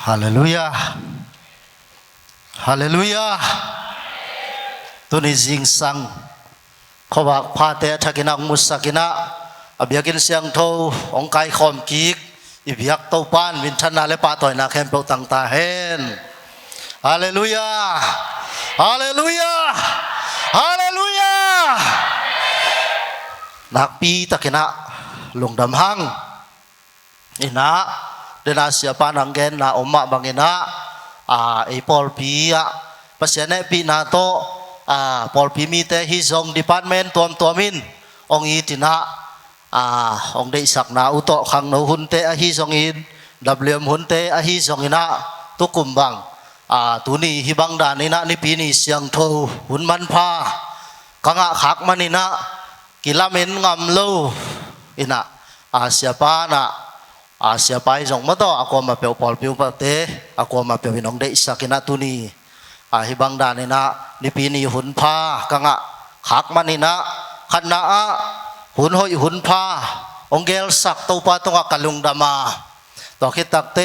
ฮาเลลูยาฮาเลลูยาตุนิจิงสังขวักพาเตทักินักมุสกินะอเบียกินเสียงโทองไกคอมกิกอิบยักโตปานวินทันนาเลปาต่อยนาแคมเปตังตาเฮนฮาเลลูยาฮาเลลูยาฮาเลลูยานักปีตะกินะลงดำหังอินะเดนาเสียปานังเกนนาอมมะบังอินะไอปอลปีอะปัสยาเนปีนาโตปอลปีมีแต่ฮิซองดีพาร์ตเมนต์ตัวมินองอีตินะองได้สักนาอุโตขังโนหุนเตอฮิซองอินดับเลียมหุนเตอฮิซองอินะตุกุมบังตุนีฮิบังดานินะนิปีนีเสียงโทหุนมันพากังะขักมันอินะกิลาเมนงามโลอินะเสียปานะเสียไปจงมาต่อakuมาเปียวปอลเปียวปะเตakuมาเปียวน้องได้สักอินะตุนีฮิบังดานินะนิปีนีหุนพากังะขักมันอินะขันนะหุนหอยหุนพาองเกลสักตัวปาตงกัลุงดามาต่อคิดตักเต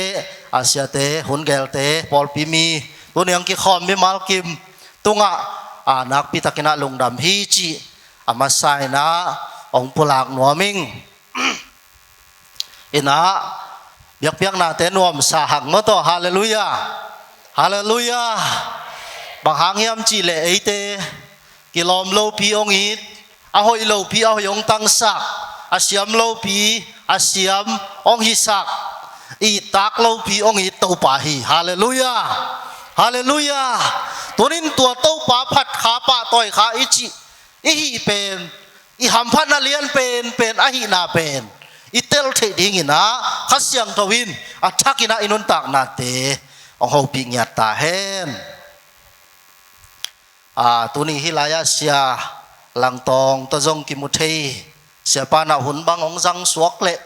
อาเซียเตหุนเกลเตปอลปีมีตัวนี้ยังกิคอมมิมาลกิมตุงนักพิทักษ์นะลุงดำฮีจีมาใส่นะองปุลากหนัวมิงอินะเบียกนาเตนวมสาหักมาต่อฮาเลลูยาฮาเลลูยาบางหางยำจีเลไอเตกิลอมโลพีองอีอาหอยโลพีอาหอยองตังสักอาเซียมโลพีอาเซียมองฮิสักอีตักโลพีองอีเต้าป่าฮีฮาเลลูยาฮาเลลูยาตัวนี้ตัวเต้าป่าผัดขาป่าต่อยขาอิจิอีฮีเป็นอีหำพันนาเลียนเป็นอาฮีนาเป็นอีเตลเทดิงินะขัดเสียงทวินอัทักินะอินุนตักนาเตองเขาปิญญาตาเฮนตัวนี้ฮิลายาเซียหลังตองตะจงกิมุเทเสียปานาหุนบังองจังสวกเละ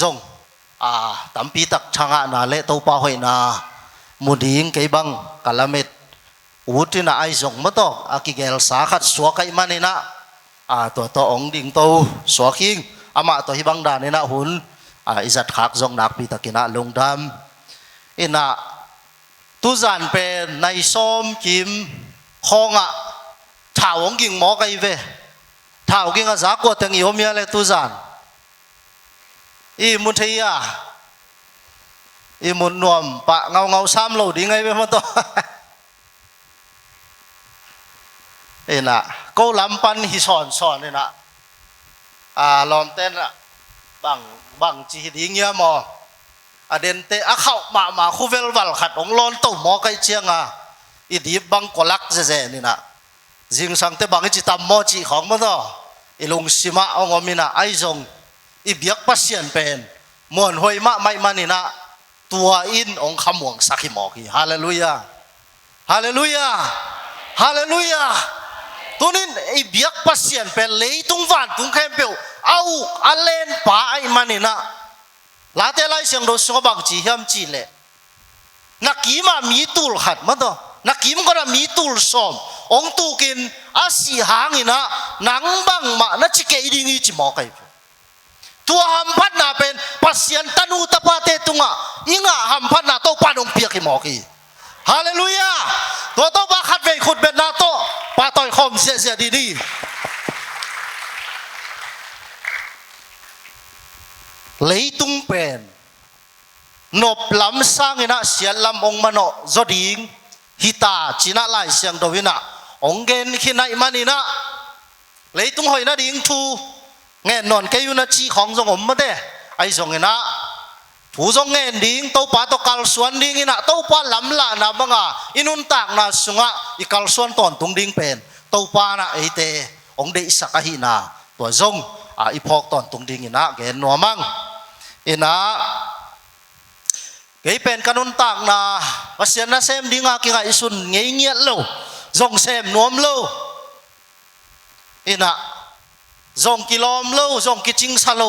จงตัมปีตักช่างนาเละตัวป่าหอยนามุดิงไกบังกาลเม็ดอุตินาไอจงมาต่อกิเกลสาขัดสวกไกมันนี่นะตัวองดิ่งตัวสวกิงมาตัวฮิบังดานี่นะหุนอิจัดขักจงนักปีตักินะลงดำอินะตุจันเป็นในซ้อมกิมคองถ่าวงกิ่งหมอไกเวถ่าวกิ่งจากกัวแต่งยมยาเลตุจันมุนเทียมุนนวมปะเงาซ้ำโลดีไงเวมันต่อนะก็ลำปันฮิสอนนี่นะลอมเต้นบังจีดีเงี้ยมอเดนเตเข้ามาคูเวลวัลขัดองลอนโตหมอไกเชียงอีดีบังกลักเจนี่นะจิงสังเตบังจิตามมอจีของมันต่ออีลงสิมาองมินะไอจงอีเบียกปัสเซียนเป็นมวนหอยมะไม่มันนี่นะตัวอินองคำหวงสักหิมอกีฮาเลลูยาฮาเลลูยาฮาเลลูยาตัวนี้อีเบียกปัสเซียนเป็นเลยตุงวันตุงแคมเปลเอาอัลเลนป่าไอมันนี่นะลาเตลัยเสียงโดสบังจีเฮียมจีเล่นักกีมามีตูลขัดมันต่อนักกิมก็ได้มีตูลสอมองตูกินอาศิหางอินะหนังบังมานักจิเกอิดิงอิจิมอไกตัวหัมพัดนาเป็นปัสยันตันูตะปาเตตุงะอิงะหัมพัดนาโตปาดงเปียกิมอกีฮาเลลูยาตัวโตบาขัดเวขุดเบ็ดนาโตปาต่อยคอมเสียดีเลยตุงเป็นนบลำสร้างอินะเสียลำองมโนจดิงฮิตาจีน่าไล่เสียงโดวินะองเกนขินัยมันนี่นะเลยตุ้งหอยนะดิ่งทูเงินนอนแกอยู่นะจีของจงอมมาเด้ไอจงเงินนะผู้จงเงินดิ่งเต้าป่าตกัลส่วนดิ่งนะเต้าป่าลำละนะบังอินุนตากนะสุงะอีกัลส่วนตอนตุงดิ่งเป็นเต้าป่านะไอเตองเดสักหินะตัวจงอีพอกตอนตุงดิ่งนะเงินนัวมังอินะเกยเป็นกันุนตากนาปัสยานะเซมดิงากิงาอิสุนเงียโลจงเซมนวมโลอินะจงกิลอมโลจงกิจิงซาโล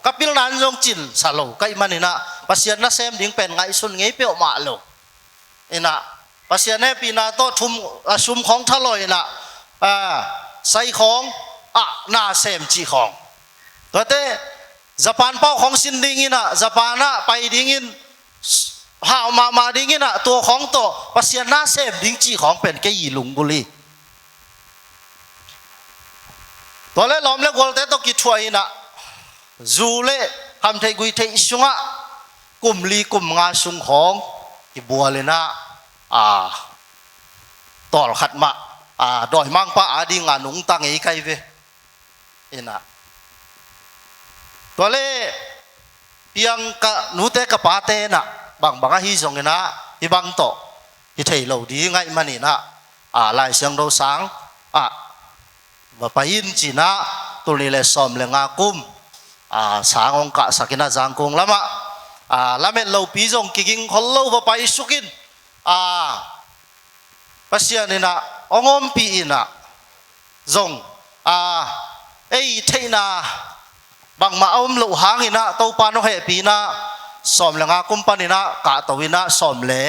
กับพิลนันจงจินซาโลก็อิมันอินะปัสยานะเซมดิงเป็นไงอิสุนเงียเปียวมาโลอินะปัสยานะปีนาโตชุมของทะลอยนะใส่ของนาเซมจีของตัวเต้ญี่ปุ่นเป้าของสินดิงินะญี่ปุ่นนะไปดิงิน หามาดิ้งน่ะตัวของโตปัสยานาเซมดิ้งจีของเป็นแกยีลุงบุรีตัวเล่ล้อมเล่กวลเตตกิช่วยน่ะจูเล่ทำเทกุยเทอิสุงะกุมลีกุมงาสุงของกิบัวเลยนะต่อขัดมาดอยมังปะดิ้งงาหนุงตังไอ้ไก่เวน่ะตัวเล่เพียงกะหนูเตกะปาเตน่ะบางฮิจงนะฮิบังโตฮิเทโลดีไงมันนี่นะลายเสียงเราสังว่าไปยินจีนะตัวนี้เลยสอมเลยงากุมสางองกะสักินาจังกงละมะละเม็ดเราปีจงกิงคนเราว่าไปสุกินปัสยานี่นะองอมปีนะจงเอ้เทนะบางมาเอามลุหางนี่นะตัวปานกเหปีนะสอมเลยงากุมปานี่นะกะตัววินะสอมเละ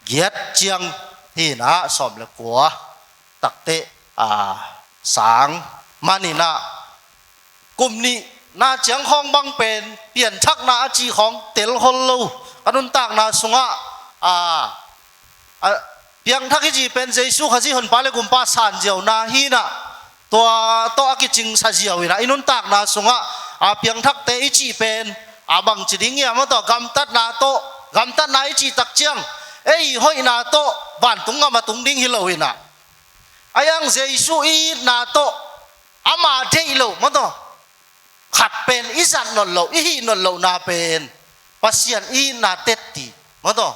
เกียรติเจียงที่นะสอมเลยกัวตักเตสางมานี่นะกลุ่มนี้น่าเจียงของบังเป็นเปลี่ยนชักนาจีของเตลคนลูอนุนตากนาสุงะเพียงทักจีเป็นเจสุขจีหนปาเลกุมปาสานเจียวนาฮีนะตัวกิจิงสัจเจียวนะอนุนตากนาสุงะเพียงทักเตอิจีเป็นบังจีดิ้งเงี้ยมาต่อกำตัดนาโตกำตัดนาอิจีตักเจียงห้อยนาโตบ้านตุงมาตุงดิ้งฮิโลวินะยังเจสุอีนาโตอามาเทอิโลมาต่อขัดเป็นอิสันนนโลอีนนโลนาเป็นปัสยันอีนาเตติมาต่อ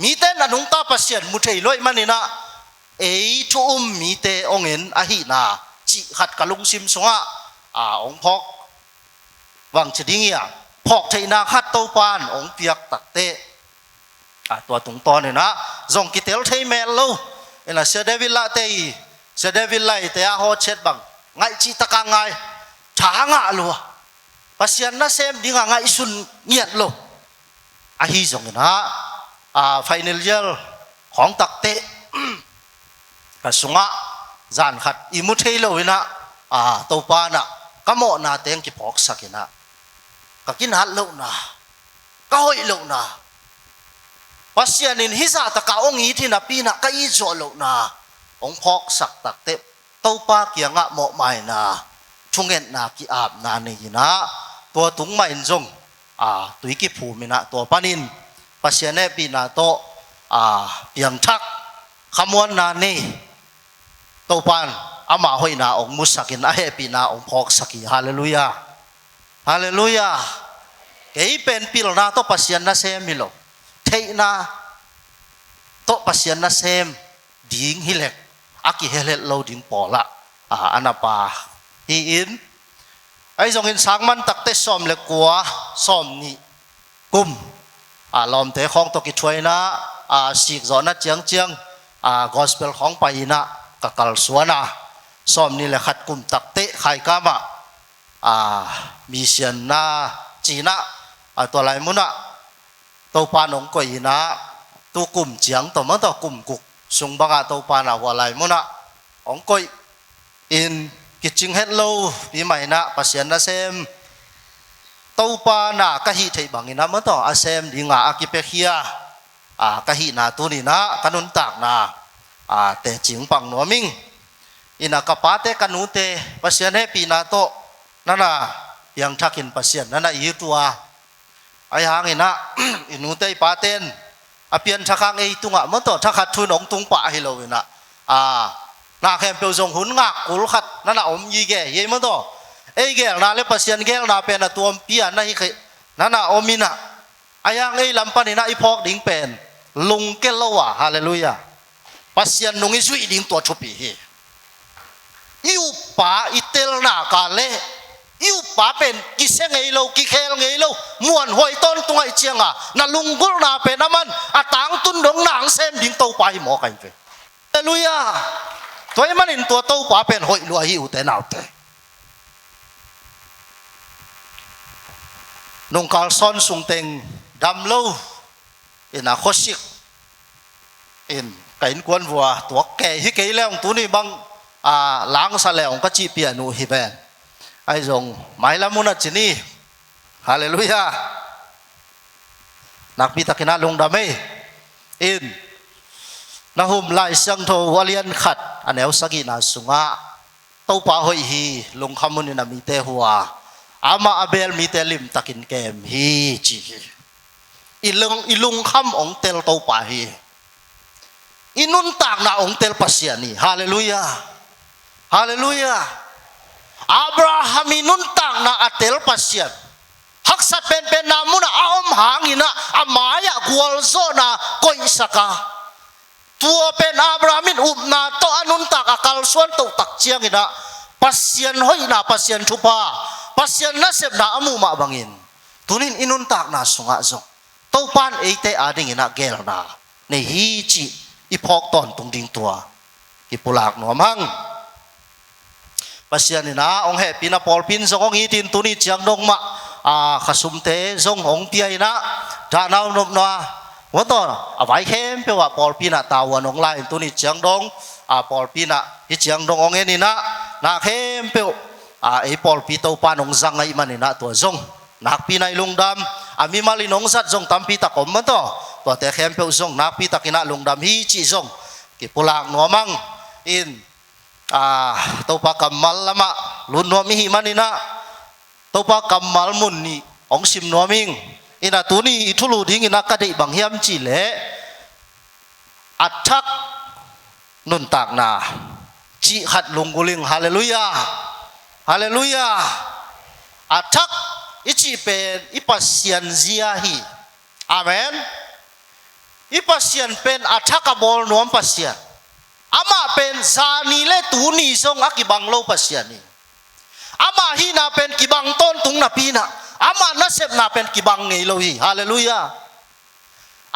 มีเตนนุงตาปัสยันมุเทยลอยมันนี่นะทุ่มมีเตองเห็นอหินาจิขัดกะลุงซิมสงะองพอกวังจะดิ้งอ่ะพอกเทนาขัดโตปานองเปียกตักเตตัวตุงตอนเนี่ยนะจงกิเตลเทเมลโลเสเดวิลละเตยเสเดวิลไลเตะฮอเช็ดบังไงจิตกางไงช้างะลัวปัสยันนะเซมดิ้งไงสุนเงียดโลฮิจงนะไฟเนลเยลของตักเตะกสุงะจานขัดอิมุเทโลวินะตัวปานะก็โมนาเตงกิพอกสักินะก็กินหัดโลนะก็หอยโลนะปัสยันินฮิซาตะกาองอีที่นับปีนะก็อีโจโลนะองพอกสักตักเตะตัวปาเกียงะโมไม่นะชงเงินนากิอาบนานี่นะตัวตุงไม่จงตุยกิภูมินะตัวปานินปัสยันเนปีนะโตเปียงทักขมวนนานี่ตัวปานอามาหอยนาองมุสกินเฮปีนาองพอกสักีฮาเลลูยาฮาเลลูยาเกี่ยเป็นปีลนาโตปัสยันนาเซมิโลเทนาโตปัสยันนาเซมดิ้งฮิเลกอากิเฮเลโลดิ้งปอละอันนาปาฮีอินไอ้จงเห็นสังมันตักเตสอมเล็กกว่าสอมนี่กุมลอมเตะของตกิช่วยนะสิกจอนะเจียงเจียงกอสเปลของไปนะกะกัลสวนะสอมนี่แหละขัดกุมตักเตะไข่กามะมีเสียนนะจีนะตัวไรมุนะตัวปานองกอยนะตัวกุมเจียงตัวมันตัวกุมกุกสุงบังตัวปานะหัวไรมุนะองกอยอินกิจจิงเฮลโลปีใหม่นะปัสยันนะเซมตัวปานะกะฮิเทบังอินะมันตัวอาเซมดิงาอากิเปเฮียกะฮินาตัวนี้นะกันุนตากนะแต่จิงปังหนัวมิงอินะกะปาเตกันุเตปัสยันเฮปีนาโตนั่นน่ะยังทักินปัสยันนั่นน่ะอีตัวไอ้หางอินะอินุเตปาเตนเปลี่ยนทักางตุงะมันตัวทักขัดทุนองตุงปะให้เราอินะนาแคมเปียวจงหุนงักกุลขัดนั่นน่ะอมยีแก่เยี่ยมันตัวแก่นาเลปัสยันแก่นาเป็นตัวเปียนั่นให้นั่นน่ะอมินะไอ้หางลำปันอินะอีพอกดิ้งเป็นลุงเกลวะฮาเลลูยาปัสยันนงอิสุยดิ้งตัวชุบปีอิวป่าอิเตลนากาเลอิวป่าเป็นกิเซงไงโลกิเคลไงโลมวนหอยต้นตรงไอเจียงนั่นลุงกุลนาเป็นน้ำมันต่างตุนดงนางเซมดิ้งตัวไปหมอกันไปฮาเลลูยาตัวมันอินตัวตัวป่าเป็นหอยลัวหิวแต่หนาวแต่นงกาลซอนสุงเต็งดำโลอินาโคชิกอินไก่กวนวัวตัวแก่ฮิเกยแล้วตัวนี้บังล้างซาแล้วก็จีเปียนูฮิเบนไอ้จงหมายละมุนัจินีฮาเลลูยา นักพิทักษ์นาลงดำอินนะหุมไล่เสียงโทวเลียนขัดอันเอวสกินาสุงะเต้าป่าหอยฮีลงคำมุนินามีเตหัวอามาอเบลมีเตลิมตักินเกมฮีจีอีลุงคำองเตลเต้าป่าฮีอินุนตากนาองเตลปัสยานีฮาเลลูยาฮาเลลูยาอับราฮัมอินุนตากนาอัเตลปัสยาฮักสัตเป็นนามุนะอาอมหางินะอามายะกวลโซนาโกอิสกาตัวเป็นอับราฮัมินอุบนาโตอนุนตากakalส่วนโตตักเจียงอินะปัสยานหอยนาปัสยานชุปาปัสยานนาเสบนาอมูมาบังอินตุนินอินุนตากนาสุงะซงโตปานเอเตอาดิงอินะเกลนาในฮีจิอีพอกตอนตรงดิ่งตัวกิปุลากหนอมังปัสยานินะองเหปินาปอลปินสองอีตินตุนิจังดงมาขสุมเตสงองเตียนะดานาวนุบนัวว่าต่อเอาไว้เข้มเปว่าปอลปินะตาวันองไลตุนิจังดงปอลปินะฮิจังดงองเงินนี่นะนาเข้มเปไอปอลปิโตปานองจังไงมันนี่นะตัวสงนักปีในลุงดำมีมาลินองสัตสงตามปีตะกอมมันต่อตัวแต่เข้มเปสงนักปีตะกินะลุงดำฮีจิสงกิปุลากหนอมังอินตัวปากกัมมัลละมะลุนนัวมิหิมันนี่นะตัวปากกัมมัลมุนนี่องซิมนัวมิงอินาตัวนี้ทุลุดิ้งอินักกระดิบังเฮียมจิเลอัดทักนุนตากนาจิหัดลงกุลิงฮาเลลูยาฮาเลลูยาอัดทักอิจิเป็นอิปัสยันเซียฮีอาเมนอิปัสยันเป็นอัดทักกบอลนวมปัสยันอามาเป็นซานีเลตูนีทรงอักิบังโลปัสยานีอามาฮีนาเป็นกิบังต้นตุงนาปีนาอามานาเซบนาเป็นกิบังเงโลฮีฮาเลลูยา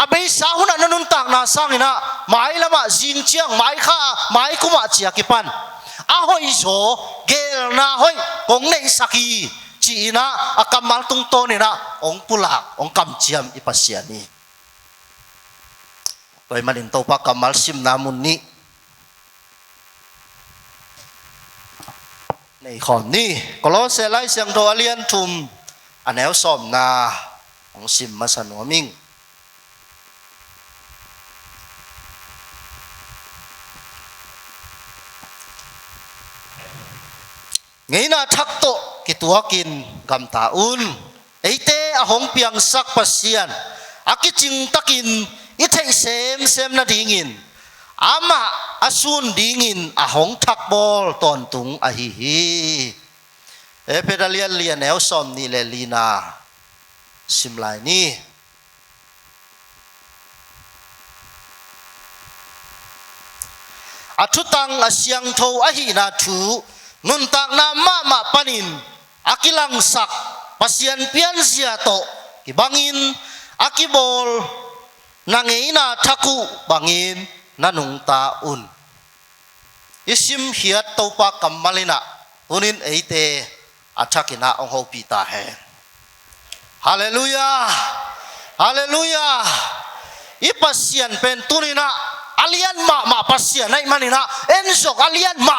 อาเบสาหุนานุนตักนาสังนะหมายละมาจินเชียงหมายข้าหมายกุมาเจียกิปันอาหอยโซเกลนาหอยองเนสักีจีนะอากัมมัลตุงโตนี่นะองปุลากองกำเจียมอิปัสยานีโดยมันอินโตปะกัมมัลซิมนามุนนี้ในข้อนี้ก็ล้อเสไลเสียงโทเลียนทุมอันแนวสมนาของซิมมาสนวมิงไงน่าทักโตกิตัวกินกำตาอุนไอเตอหงเปียงสักปัสยันอากิจิงตะกินอิเทเซมนาดิงินอามาอาซุนดิงินอาหงทักบอลตอนตุงอาฮิฮิเปดาเลียนเลียนแนวซอมนี่เลลีนาซิมไลนี่อาทุตังอาเสียงโทอาฮินาทูนุนตักนามาปานินอากิลังสักปัสยันเปียนเสียโตกิบังอินอากิบอลนางเอนาทักุบังอินนันุงตาอุนอิสิมเฮียตปากัมมาลินะตุนินเอเตอัชกินะองโฮปีตาเฮฮาเลลูยาฮาเลลูยาอิปัสยันเป็นตุนินะอาเลียนมาปัสยันในมันนี่นะเอ็นซอกอาเลียนมา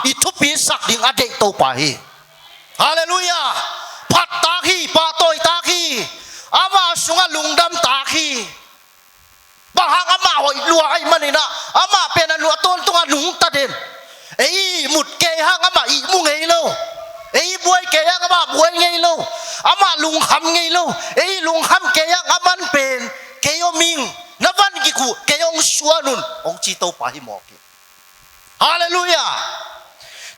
อิทุปีสักดิ่งอเดกตปาฮีฮาเลลูยาพัดตาคีปาโตยตาคีอามาสุงลุงดำตาคีบางหางอามาหอยลัวไอ้มันนี่นะอามาเป็นอันลัวต้นตัวหนุ่งตาเด่นไอ้หมุดเกยหางอามาอีมุงไงโลไอ้บวยเกยหางอามาบวยไงโลอามาลุงคำไงโลไอ้ลุงคำเกยหางอามันเป็นเกยมิงนับวันกี่กูเกยองชัวนุนองจีโตปาหิมอกฮาเลลูยา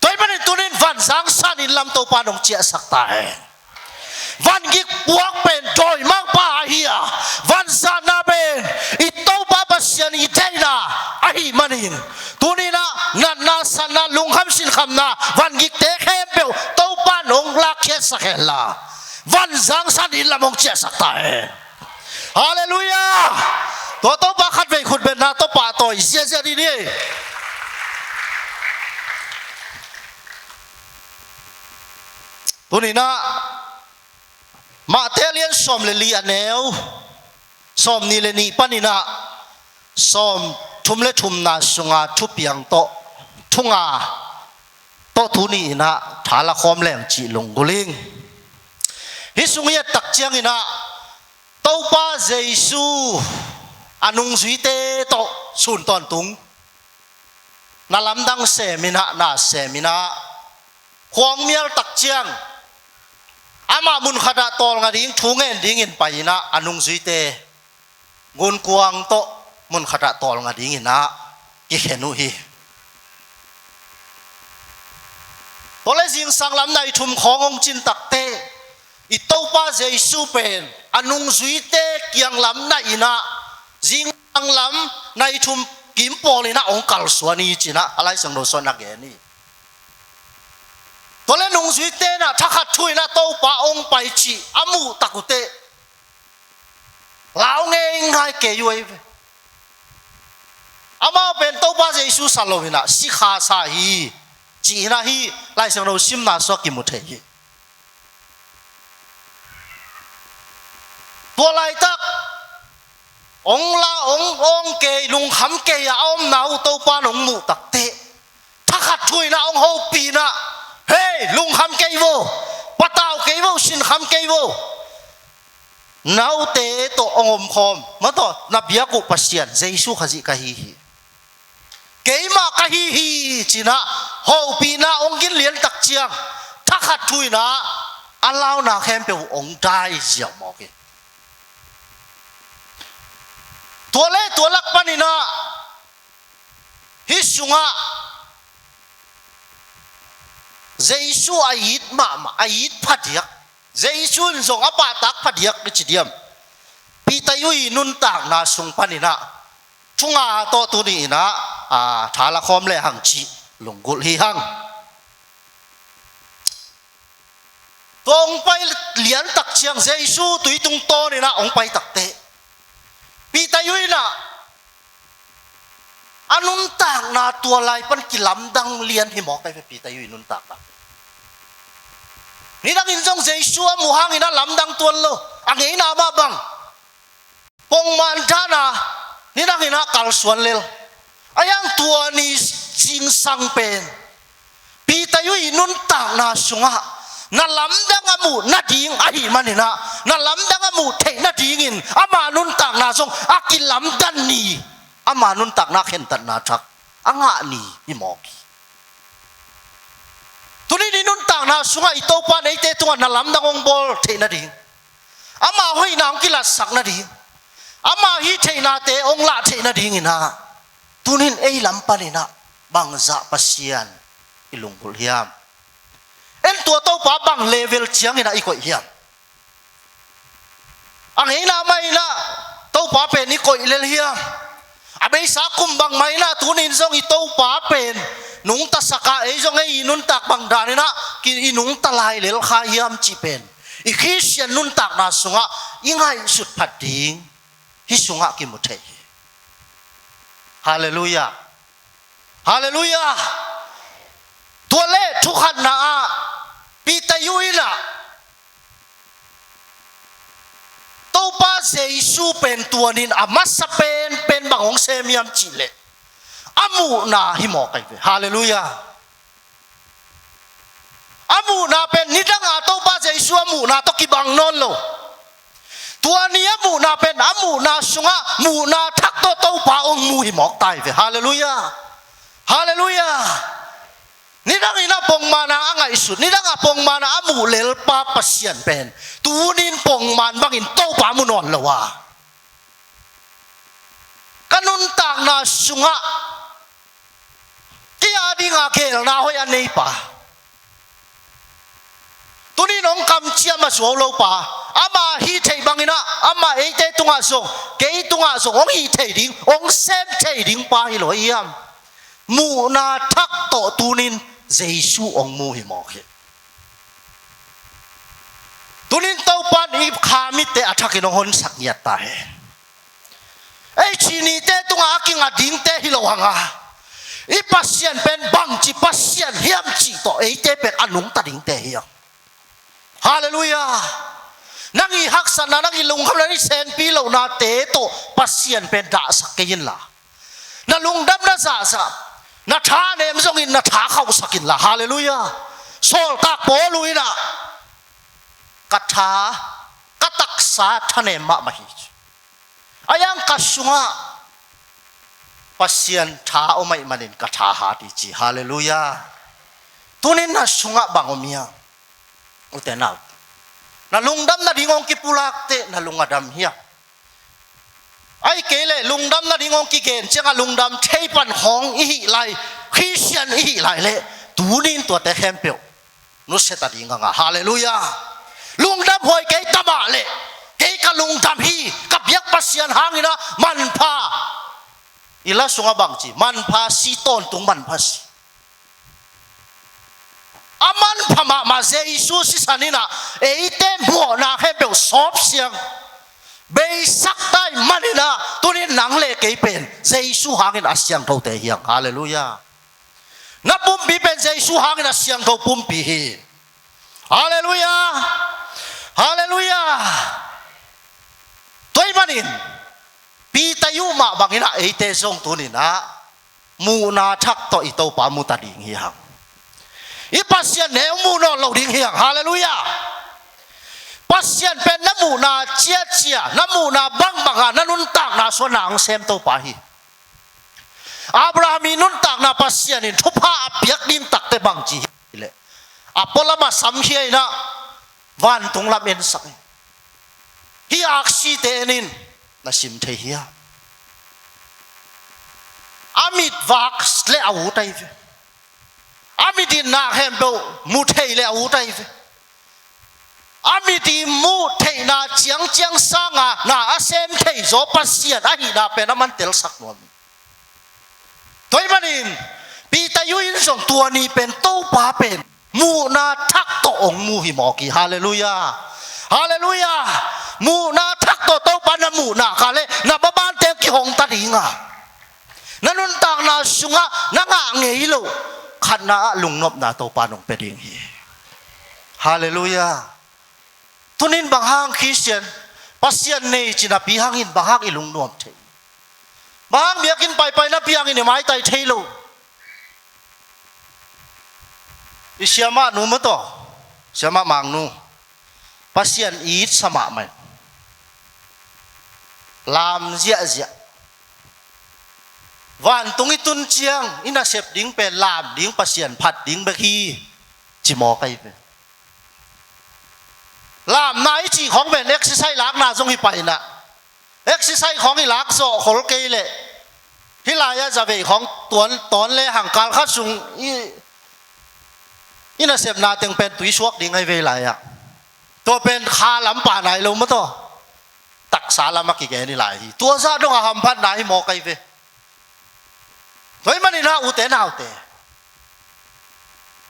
ตัวมันตัวนี้วันสังสรรค์ลำโตปานองเจียสักตาวันกิกบวกเป็นโดยมังปาเฮียวันซานาเป็นอิโตบาบัสยานีเทน่าไอมันอินตัวนี้นะนันนาสันนาลุงคำสินคำนาวันกิกเตะเข้มเปียวโตปานองลักเชสเกลาวันสังสรรค์ลำองเจียสักตาฮาเลลูยาตัวโตปาขัดไปขุดเป็นนาโตปาต่อยเสียดีนี่ตัวนี้นะมาเตเลียนสอมเลลีอันเนวสอมนี่เลนีปานินะสอมทุมเลทุมนาสุงาทุบยังโตทุงาโตทุนีนะทาละคอมแหลงจีลงกุลิงฮิสุงเยตักเจียงนะโต tâu pa Giêsu anung duy tê to sun ton tung na lam dang se mina na se mina khoang mial tak chiang ama mun khada tol nga ding thungen ding in paina anung duy tê ngun kuang to mun khada tol nga ding ina ki khenu hi tole jing sang lam nai thum khong ong chin tak te i tâu pa Giêsu pen anung duy tê kiang lam na ina jing ang lam nai thum kim polina ong kal suani china alai sang do son again ni tole nung duy tê na thakhat thui na tâu pa ong pai chi amu takute lao nge ngai ke yoi ama pen tâu pa Giêsu salovina sikha sa hi chỉ na hi lai sang do sim na so ki mu the hi tua lai tak ong la ong ke lung kham ke ya om nau tâu pa nong mu tak te thakhat thui na ong ho pi na hey lung kham ke vô patao ke vô sin kham ke vô nau te to ong om khom ma to na bia ku pasian Giêsu khaji ka hi keima ka hi china ho pi na ong gin lian tak chiang thakhat thui na alau na khem pe ong dai jiao mo ke tua lak panina hi sunga Giêsu ait ma ait phadiak Giêsu zong apa tak phadiak ki chidiam pi tayui nun tak na sung panina chunga to tu ni na thala khom le hang chi lungul hi hang tong pai lian tak chiang Giêsu tui tung to ni na ong pai tak te pi tayui na anun tak na tua lai pan kilam dang lian hi mo kai pi tayui nun tak na ni dang in jong Giêsu mu hang ina lam dang tuan lo ang ina ma bang pong man thana ni dang ina kal suan lel ayang tua ni jing sang pen pi tayui nun tak na sunga na lam dang amu na ding ahi manina na lam dang amu the na dingin ama nun tak na song akilam dan ni ama nun tak na khen tan na thak anga ni imoki tuni ni nun tak na sunga ito pa nei te tunga na lam dang ong bol the na ding ama hoi na ong kilat sak na ding ama hi the na te ong la the na ding ina tunin ei lam panina bangza pasian ilungkul hiam en tua tau pa bang level chiang ina ikoi hiam ang ina mai na tau pa pen ni koi lel hiam abe sa kum bang mai na tunin song i tau pa pen nung ta saka e jong e inun tak bang dan na ki inung talai lel kha hiam chi pen i christian nun tak na sunga ingai sut phating hi sunga ki mu the hallelujah hallelujah tua le thu khat na pi tayui na tâu pa Giêsu pen tuanin amasa pen bangong semiam chile amu na himo kai hallelujah amu na pen nidanga tâu pa Giêsu amu na to ki bang non lo tuani amu na pen amu na sunga mu na thak to tâu pa ong mu himo tai ve hallelujah hallelujah nidang ina pong mana angai sut nidang apong mana amu lel pa pasian pen tunin pong man bangin tau pa mu non lawa kanun tak na sunga kia dinga kel na hoi anei pa tunin ong kam chia ma so lo pa ama hi thei bangina ama ei te tunga so ke tunga so ong hi thei ding ong sem thei ding pa hi lo iam mu na thak to tunin Giêsu ong mu hi mo he tunin tau pan i khamit te athakin hon sakniat ta he ei chini te tunga kinga ding te hilowanga i pasian pen bang chi pasian hiam chi to ei te pen anung ta ding te hiam hallelujah nangi haksana nangi lungham ni sen pi lo na te to pasian pen da sakin la na lungdam na sa sa na tha nem zong in na tha khau sakin la hallelujah sol tak po luina katha kataksa thane ma mahi ayang kasunga pasien tha omai manin ka tha hati chi hallelujah tunin na sunga bangomia utenau na lungdam na dingong kipulak te na lungadam hiya ai kele lungdam na dingong ki gen chenga lungdam theipan hong hi lai christian hi lai le tunin to te hempel nu seta dinga nga hallelujah lungdam hoi ke tama le ke ka lungdam hi ka biak pasian hangina manpha ila sunga bangchi manpha si ton tung manpha si aman phama ma jesu si sanina eite mo na hempel sop siang be saktai manina tunin nangle ke pen jesu hangin asyang tho te hiang hallelujah na pumpi pen jesu hangin asyang tho pumpi hi hallelujah hallelujah toy manin pi tayu ma bangina eite song tunina mu na thak to ito pa mu ta ding hiang ipasyan ne mu no lo ding hiang hallelujah pasien pen namu na chia namu na bang nanun tak na sonang sem to pahi Abraham nun tak na pasien in thupa apiak dim tak te bang chi le apolama samhiai na van tung lam en sak hi aksi te nin na sim the hiya amit vax le au tai amitin na hembo mu thei le au tai amiti mu thei na chiang sanga na asem thei zo pasien a hi na pe na man tel sak nom toy manin pi ta yuin song tua ni pen to pa pen mu na thak to ong mu hi mo ki hallelujah hallelujah mu na thak to pa na mu na ka le na ba ban te ki hong ta dinga nanun tak na sunga na nga ngei lo khan na lungnop na to pa nong pe ding hi hallelujah tunin banghang Christian pasien nei china pihangin banghang ilung nuam the bang biakin pai na piangin ni mai tai thailo isiama nu mato siama mangnu pasien it sama mai lam zia van tung itun chiang ina sep ding pe lam ding pasien phat ding ba hi chi mo kai pe làm nãy chỉของเป็น exercise ล้างหน้าจงให้ไปนะ exercise ของให้ล้างโซ่ขลเกยเลยที่ลายจะเป็นของตอนเลยห่างการคัดสูงนี่น่ะเสียบนาเต็งเป็นตุยชวกดิ้งให้เวลาอ่ะตัวเป็นคาลำป่าไหนลงมาตัวตักสาลำมากี่แกนี่หลายตัวซาต้องหำพัดไหนหมอกไกเวเฮ้ยมันนี่นะอุเตนเอาเต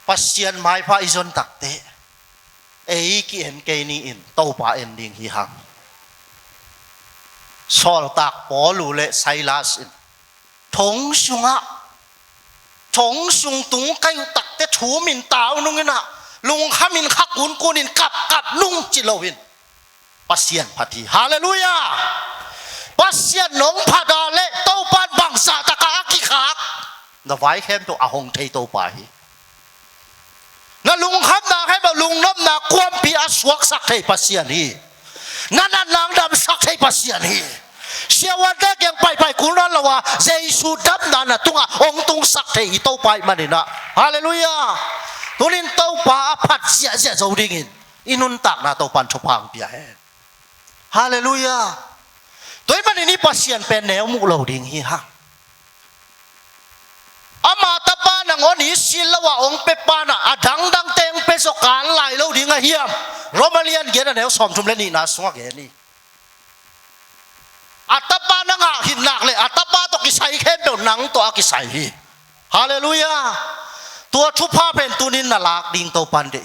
ปัสเซียนไม้พระอิจนตักเตเอ้ยกี่เอ็นเกนี่อินโตป่าเอ็นดิ้งฮีหังสอลตักปอลูเลไซลัสอินถงสุงะถงสุงตุงไก่ตักเตถูมินตาวนุ่งนะลุงขามินขักกุนกุนินกับนุ่งจิโลวินปัสเซียนพัทีฮาเลลูยาปัสเซียนหนงพัดาเลโตปานบังซาตะกากิขากนะไว้เข้มตัวอาหงเทโตป่าฮีนะลุงขับนาให้มาลุงน้ำนาความปีอาสวกสักเทปัสเซียนีนั่นนางดำสักเทปัสเซียนีเสียวันแรกยังไปกุนนั่นละว่าเจสุดับนั่นนะตุงองตุงสักเทอีโตไปมันนี่นะฮาเลลูยาตัวนี้โตป่าพัดเสียเจ้าดิ่งอินุนตักนะโตปันชพังเปียฮาเลลูยาตัวมันนี่ปัสเซียนเป็นแนวมุกเราดิ่งฮีฮะอามาตาปานังอนิสิลว่าองเปปานะอดังเตงเปสการไหลเราดิ่งเฮียมโรมาเลียนเกณฑ์แนวสอมชุมเลนี่นะสวกเกนี่อัตปานังหินหนักเลยอัตปาตกิสัยเข้มเดินนังตัวกิสัยฮีฮาเลลูยาตัวชุบผ้าเป็นตัวนินน่าลักดิ่งโตปันเด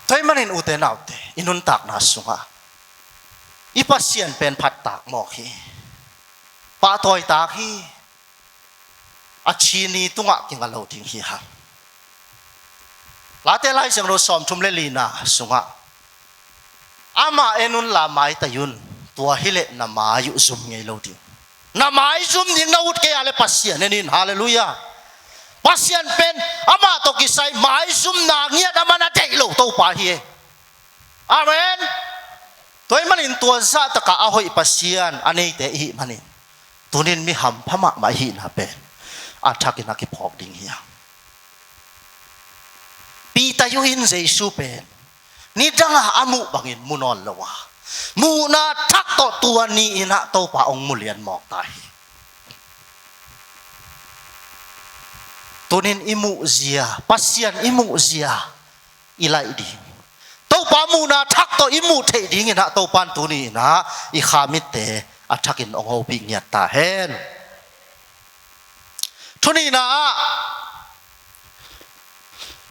ใช่มันเห็นอุเทนเอาเตอินุนตักนาสุงะอีปัสเซียนเป็นพัดตากหมอกฮีปะถอยตากฮีอาชีนีตุงะกิงกันเราทิ้งฮีฮะลาเตไลเสียงเราสอมชุมเลลีนาสุงะอามาเอนุนลาไม้ตะยุนตัวฮิเลนามายุซุมไงเราทิ้งนามาซุมทิ้งนาอุดเกยอะไรปัสเซียนนี่ฮาเลลูยาปัสเซียนเป็นอามาตกิสัยไม้ซุมนาเงียดามานาเดโลโตปาฮี อาเมนตัวมันอินตัวซาตะกะอาหอยปัสยานอันนี้แต่อีมันอินตัวนี้มีหำพม่ามาหินฮะเป็นอาทักนักกิพอกดิ่งเฮียปีตายุหินเจสุเป็นนี่จังอามุบังอินมุนอนละวะมูนาทักต่อตัวนี้นะตัวพระองค์มุเลียนหมอกตายตัวนี้อิมุเซียปัสยานอิมุเซียอิไลดิตัวพระมูนาทักต่ออิมุเทดิ่งนะตัวปันตัวนี้นะอิขามิเตอาทักินองค์ปิญญาตาเห็นทุนี้นะ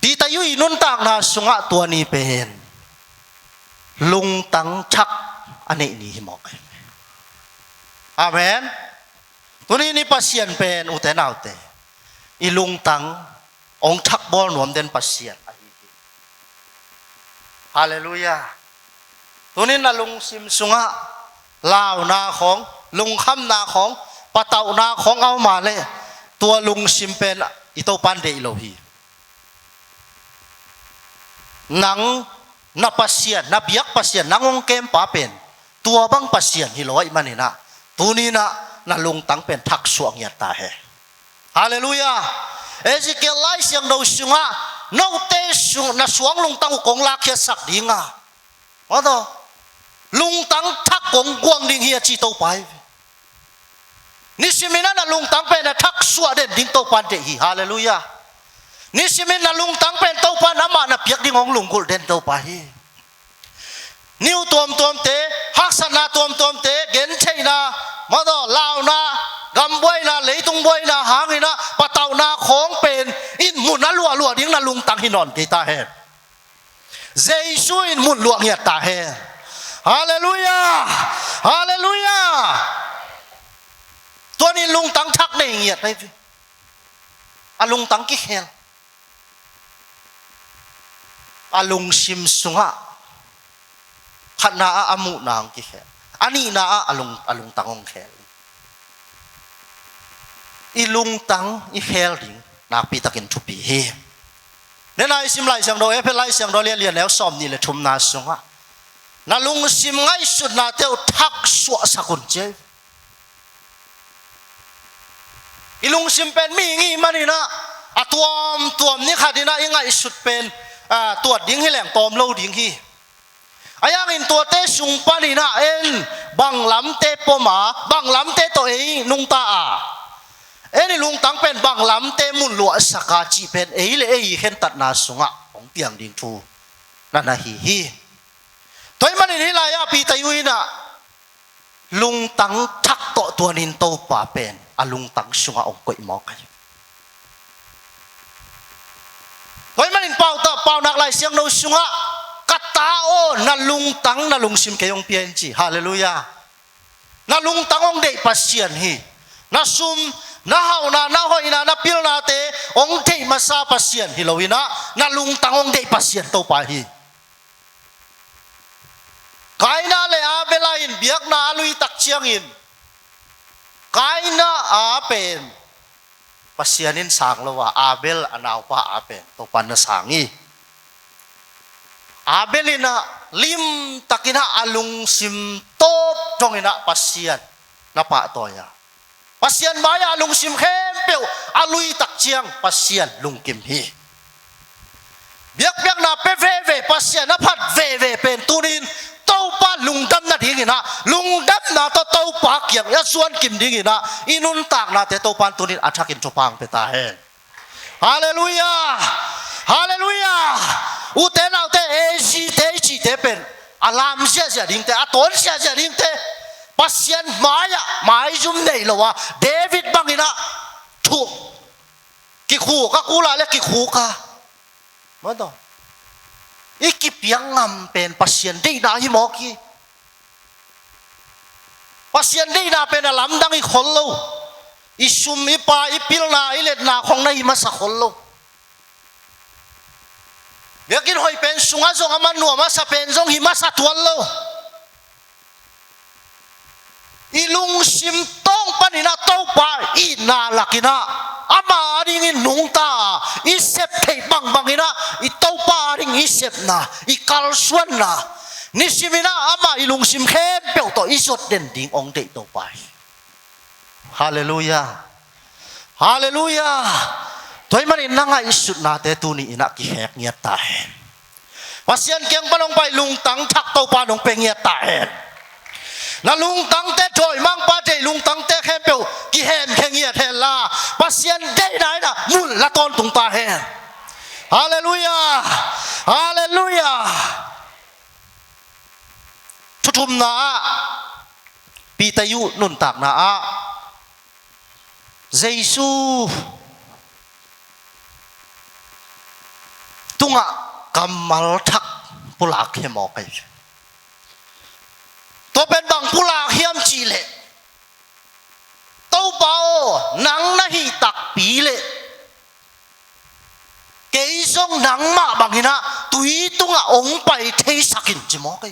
ปีตายุยนุนต่างนะสุงะตัวนี้เป็นลุงตังชักอันนี้นี่หมอกอาเมนตัวนี้นี่ปัสยานเป็นอุเทนเอาเตอีลุงตังองชักบอลหนวมเด่นปัสยานฮาเลลูยาตัวนี้นะลุงซิมสุงะลาวนาของลุงคำนาของปะเต่านาของเอามาเลยตัวลุงซิมเป็นอิโตปันเดอิโลฮีหนังนับปัสยานนับยักปัสยานนังองเกมป้าเป็นตัวบังปัสยานฮิโลอิมันนี่นะตัวนี้นะลุงตั้งเป็นทักสวงยาตาเฮฮาเลลูยาเอซิเกลไลเสียงดูสุงะนกเตสุงนะสวงลุงตั้งกงลาเคียสักดิ่งอ่ะว่าต่อลุงตั้งทักกงกวางดิ่งเฮียจีโตไปนี่สิมินะลุงตั้งเป็นทักสวเด่นดิ่งโตปันเดฮีฮาเลลูยานี่สิมินะลุงตั้งเป็นโตปันน้ำมันนะเปียกดิ่งของลุงกุลเด่นโตไปนิ้วตัวมเตฮักษณะตัวมเตเกณฑ์ใช่นะมาต่อลาวนะกำบวยนะเลยตุงบวยนะหางนี่นะปะเต่านาของเป็นอินมุนนะลัวดิ่งนะลุงตั้งหินอนกีตาเฮเจสุอินมุนลัวเงียตาเฮฮาเลลูยาฮาเลลูยาตัวนี้ลุงตั้งทักในเงียดเลยอาลุงตั้งกิเฮลอาลุงซิมสุงะขันนาอามุนางกิเฮลอันนี้นาอาลุงตั้งองเฮลอีลุงตั้งอีเฮลดิ่งนักปีตะกินทุปีเฮเนี่ยนายซิมไลเสียงโดเอฟไลเสียงโดเรียนแล้วซ้อมนี่เลยชุมนาสุงะนาลุงซิมไงสุดนาเทวทักสวสกุลเจอีลุงซิมเป็นมีงี้มันนี่นะตัวนี่ค่ะที่นะยังไงสุดเป็นตัวดิ้งให้แหลงตอมเล่าดิ้งที่อายังอินตัวเตสุงปานี่นะเอ็นบังลำเตปหมาบังลำเตตัวเองนุงตาเอ็นลุงตั้งเป็นบังลำเตมุนหลวสกาจีเป็นเลยเห็นตัดนาสุงะของเปียงดิ้งทูนั่นนะฮีตัวมันนี่ลายปีตายุยนะลุงตั้งทักตัวนินโตป่าเป็นลุงตั้งสุงะองกอยหมอกตัวมันนี่เป่านักลายเสียงโนสุงะกัตตาโอนั่นลุงตั้งนั่นลุงซิมเกยองเปียนจีฮาเลลูยานั่นลุงตั้งองเดปัสเซียนฮีนั่นซุมนั่นเฮานั่นหอยนั่นพิลนาเตองเทมาซาปัสเซียนฮิโลวินะนั่นลุงตั้งองเดปัสเซียนโตป่าฮีกายน่าเลยอาเบลาอินเบียกน่าลุยตักเชียงอินกายน่าอาเป็นปัสยานินสังละว่าอาเบลอนาวป้าอาเป็นตัวปันน่ะสังอีอาเบลินะลิมตักินะอาลุงซิมโตบจงอินะปัสยานน่ะป้าตัวยาปัสยานมายาลุงซิมเข้มเปียวอาลุยตักเชียงปัสยานลุงกิมฮีเบียกน่ะเปเวปัสยานน่ะพัดเวเป็นตุนินเต้าป้าลุงดำนาดิ้งนะลุงดำนาเต้าป้าเกี่ยงยาส่วนกิมดิ้งนะอินุนตากนาเตเต้าป้าตัวนี้อาชักินจปังเปตาเฮฮาเลลูยาฮาเลลูยาอุเตนเอาเตเอจีเตจีเตเป็นอารามเสียดิ้งเตอตอนเสียดิ้งเตปัสยันมายะมายจุ่มเนยละวะเดวิดบังอินะถูกกิคูก็กูละเล็กกิคูค่ะมาต่ออีกิเปียงงำเป็นปัสยันได้นาฮิมอกีปัสยันได้นาเป็นลำดังอีคนโลอีชุมอีปาอีพิลนาอีเล็ดนาของนายมาสักคนโลเบียกินหอยเป็นสุงาจงอามันนัวมาสัเป็นจงหิมาสัตวันโลอีลุงซิมต้องปนินาเต้าปาอีนาลักินาอามาดิ่งนุงตาอีเสพเทบังอินะอีเต้าปาดิ่งอีเสพนาอีกัลส่วนนา นิสิมินะอามาอิลุงซิมเข้มเปียวต่ออิสดเด่นดิ่งองเดต่อไปฮาเลลูยาฮาเลลูยาตัวมันอินนังอิสุดนาเตตุนีอินักกิแหกเงียตาเห็นว่าเสียนเกียงปนองไปลุงตังทักต่อปานองเปงเงียตาเห็นนะลุงตังเตถอยมังปาเจลุงตังเตเข้มเปียวกิแหนแข่งเงียเทลาว่าเสียนได้ไหนนะมุลละตอนตุงตาเห็นฮาเลลูยาฮาเลลูยาทุมนาปีตายุนุนตักนาเยซูตุงะกัมมัลทักปุลากเฮมอไปตัวเป็นบังปุลากเฮียมจีเลตัวเบาหนังนาฮีตักปีเลเกยซงหนังมาบังหินะตุยตุงะองไปเทสักินจิมอไป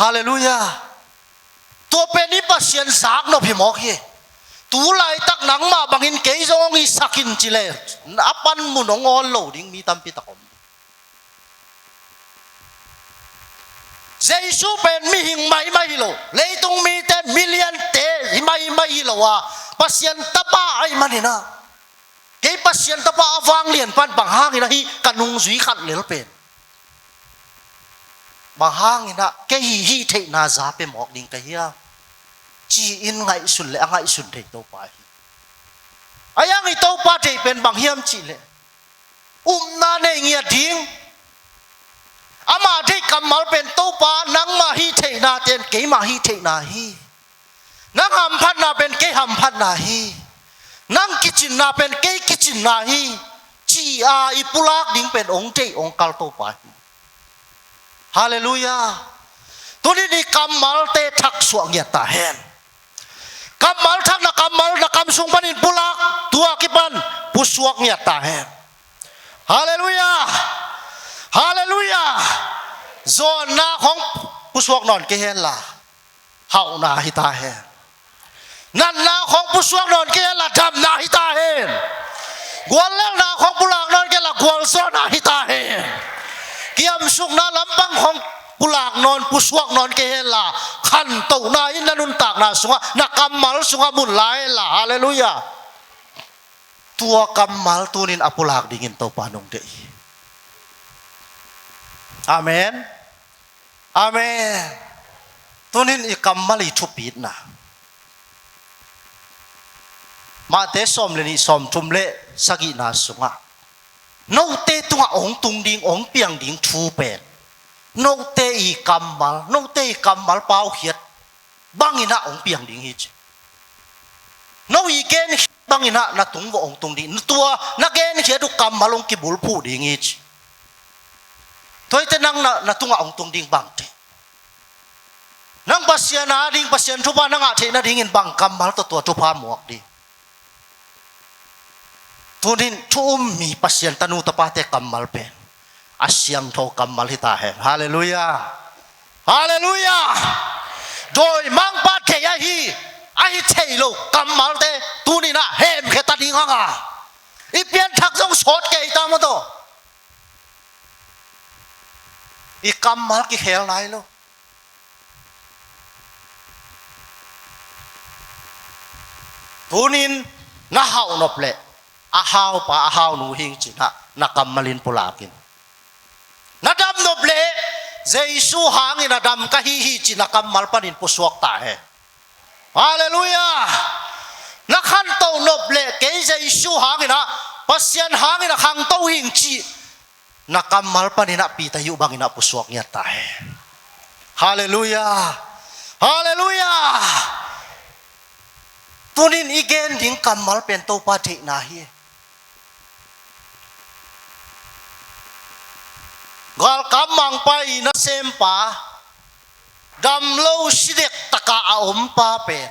ฮาเลลูยาตัวเป็นนิปัสยันสากนพิมอกเฮตัวไล่ตักหนังมาบางอินเกยซงอิสักินจิเลนับปันมุนองอโลดิ้งมีตัมปิตะคมเยซูเป็นมีหิงไม่โลเลยตรงมีแต่มิลเลียนเตไม่โลว่าปัสยันตะป้าไอ้มันนี่นะเกยปัสยันตะป้าฟังเลียนปันบางห้างนี่นะฮีกันนุงสุยขัดเหลือเป็นบางห้างนี่นะแกฮีเทนาซาเป็นหมอกดิ่งกะเฮียจีอินไงสุดเลยไงสุดเทโตไปไอ้ยังไงโตไปเทเป็นบางเฮียมจีเลยนาเนเงียดิ่งอามาเทกำมัลเป็นโตปานังมาฮีเทนาเตนเกมาฮีเทนาฮีนังหำพัดนาเป็นเกหำพัดนาฮีนังกิจินนาเป็นเกกิจินนาฮีจีอาอิปุลากดิ่งเป็นองเจองกัลโตไปฮาเลลูยาตัวนี้นี่กำมัลเตทักสวงเงียตาเห็นกำมัลทักนักกำมัลนักกำสุงปันินปุลากตัวกิปันผู้สวงเงียตาเห็นฮาเลลูยาฮาเลลูยาโซนนาของผู้สวงนอนเกเห็นล่ะเฮานาฮิตาเห็นนั่นนาของผู้สวงนอนเกเห็นล่ะดำนาฮิตาเห็นกวนเล่นนาของปุลากนอนเกเห็นล่ะกวนโซนาฮิตาเห็นเกี่ยมสุกนาลำบังของปุลากนอนปุสวกนอนเกเฮล่าขันตุนาอินนุนตากนาสุงะนักกำมัลสุงะมุนไลล่ะฮาเลลูยาตัวกำมัลตัวนินอปุลากดิ่งตัวปานงเดยอาเมนอาเมนตัวนินอีกำมัลอีทุปีดนะมาเตสอมเลนิสอมทุมเลสกินาสุงะโนเตตุงะองตุงดิ่งองเปียงดิ่งทูเป็นโนเตอีกัมมัลเปล่าเขียดบางอินะองเปียงดิ่งฮิจโนอีเกนบางอินะนัตุงวองตุงดิ่งตัวนักเกนเขียดุกัมมัลองกิบุลผู้ดิ่งฮิจตัวเตนังนัตุงะองตุงดิ่งบางเตนังปัสยานาดิ่งปัสยันทุบานังอาเทนะดิ่งอินบางกัมมัลตัวทุพาหมวกดิ่งทุนินทุ่มมีปัสยันตนุตปาเตกัมมัลเป็นอาเซียงโทกัมมัลฮิตาเห็นฮาเลลูยาฮาเลลูยาโดยมังปาเทียฮีไอเทโลกัมมัลเตตุนินะเฮมเขตัดิงฮังอาอีเปียนทักจงสดเกยตามโตอีกัมมัลกิเฮลไนโลตุนินนะฮาวนบเลอาฮาวปะอาฮาวนูหิงจินะนักกำมลินปุลากินนัดำนบเลเจซูหางินัดำกะฮิฮิจินักกำมัลปนินปุสวกตาเฮฮาเลลูยานักขันโตนบเลเกยเจซูหางินะปัสยันหางินะขังโตหิงจินักกำมัลปนินะปีตายุบังงินะปุสวกเงียตาเฮฮาเลลูยาฮาเลลูยาตัวนี้อีเกนถึงกำมัลเป็นโตปาตินาฮีกอลกำมังไปนัเซมปาดำโลสิเด็กตะกะอาอมปาเป็น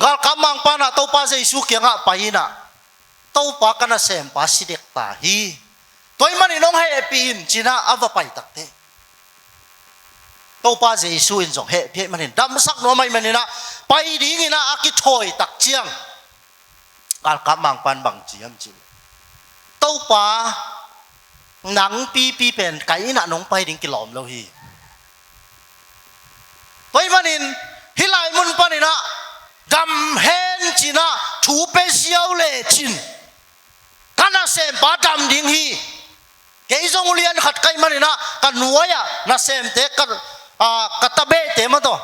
กอลกำมังปานะโตปาเจสุเกียงะไปนะโตปากันนัเซมปาสิเด็กตาฮีตัวมันนี่น้องให้ปีนจีน่าเอาไปตักเตโตปาเจสุอินจงเฮเพียมันนี่ดำสักโนไม่มันนี่นะไปดีงี้นะอากิถอยตักเจียงกอลกำมังปันบังเจียมจีโตปา หนังปีเป็นไก่น่ะน้องไปดิงกิลอมแล้วฮีตัวมันนินฮิไลมุนปานินะดำเฮนจินะถูเปเซียวเลจินกันน่ะเซมปาดำดิงฮีเกยจงเลียนขัดไก่มันนินะกันนัวยะน่ะเซมเตกันกัตเบเตมาตัว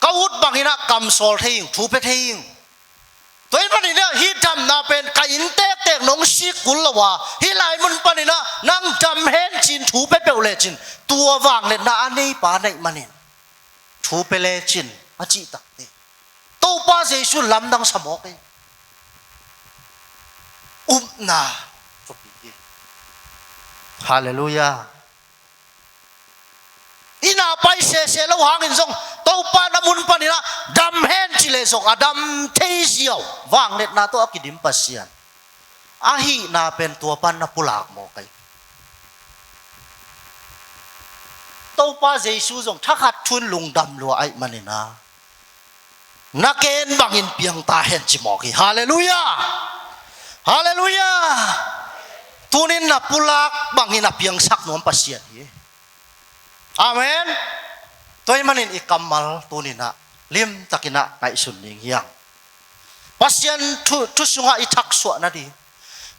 กวุฒบางฮินะกำโซลเทียงถูเปเทียงตัวมันนี่เนี่ยฮิดำน่ะเป็นไก่อินเตกเตกน้องชิกุลละวะฮิไลมุนปานินะนั่งดำเฮนจินถูเปเปเลจินตัววางเล่นน่ะอันนี้ปาในมันนินถูเปเลจินอาจิตักเตโตป้าเจสุลำดังสมอกนาจบดีฮาเลลูยาอินาไปเสแล้วหางอินทรงโตป้าน้ำมุนปานินะดำเฮนจิเลสงอดำเทียววางเน็ตนาตัวอักิดิมปัสยันอาฮีนาเป็นตัวปันนปุลากโมกัยโตป้าเจสุจงทักขัดทุนลุงดำลัวไอมันนี่นะนักเกณฑ์บางอินเปียงตาเห็นจิมอกีฮาเลลูยาฮาเลลูยาทุนินนับปุลากบางอินนับเปียงสักนวมปัสยันฮีอาเมนตัวมันอินอิกัมมัลทุนินะลิมตักินะไก่สุนยิงยังปัสยันทุสุงะอิทักสวนาดี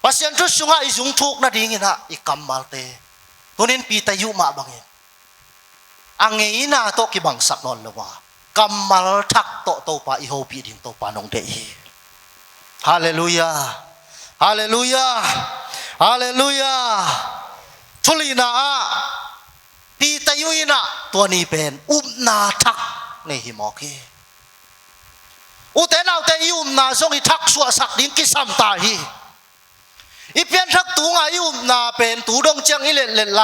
ปัสยันทุสุงะอิจุงทุกนาดีงินะอิกัมมัลเตทุนินปีตายุมาบางอินอังเงินาโตกิบังสักนนละวะกัมมัลทักโตปาอิโฮปีดิงโตปานงเดฮีฮาเลลูยาฮาเลลูยาฮาเลลูยาทุลีนาปีตายุยนะตัวนี้เป็นนาทักในหิมอกีอุเตนเอาแต่นาทรงอิทักสวสักดิ้งกิสัมตาฮีอีเพียนทักตัวงานาเป็นตูดงเจียงอิเลไล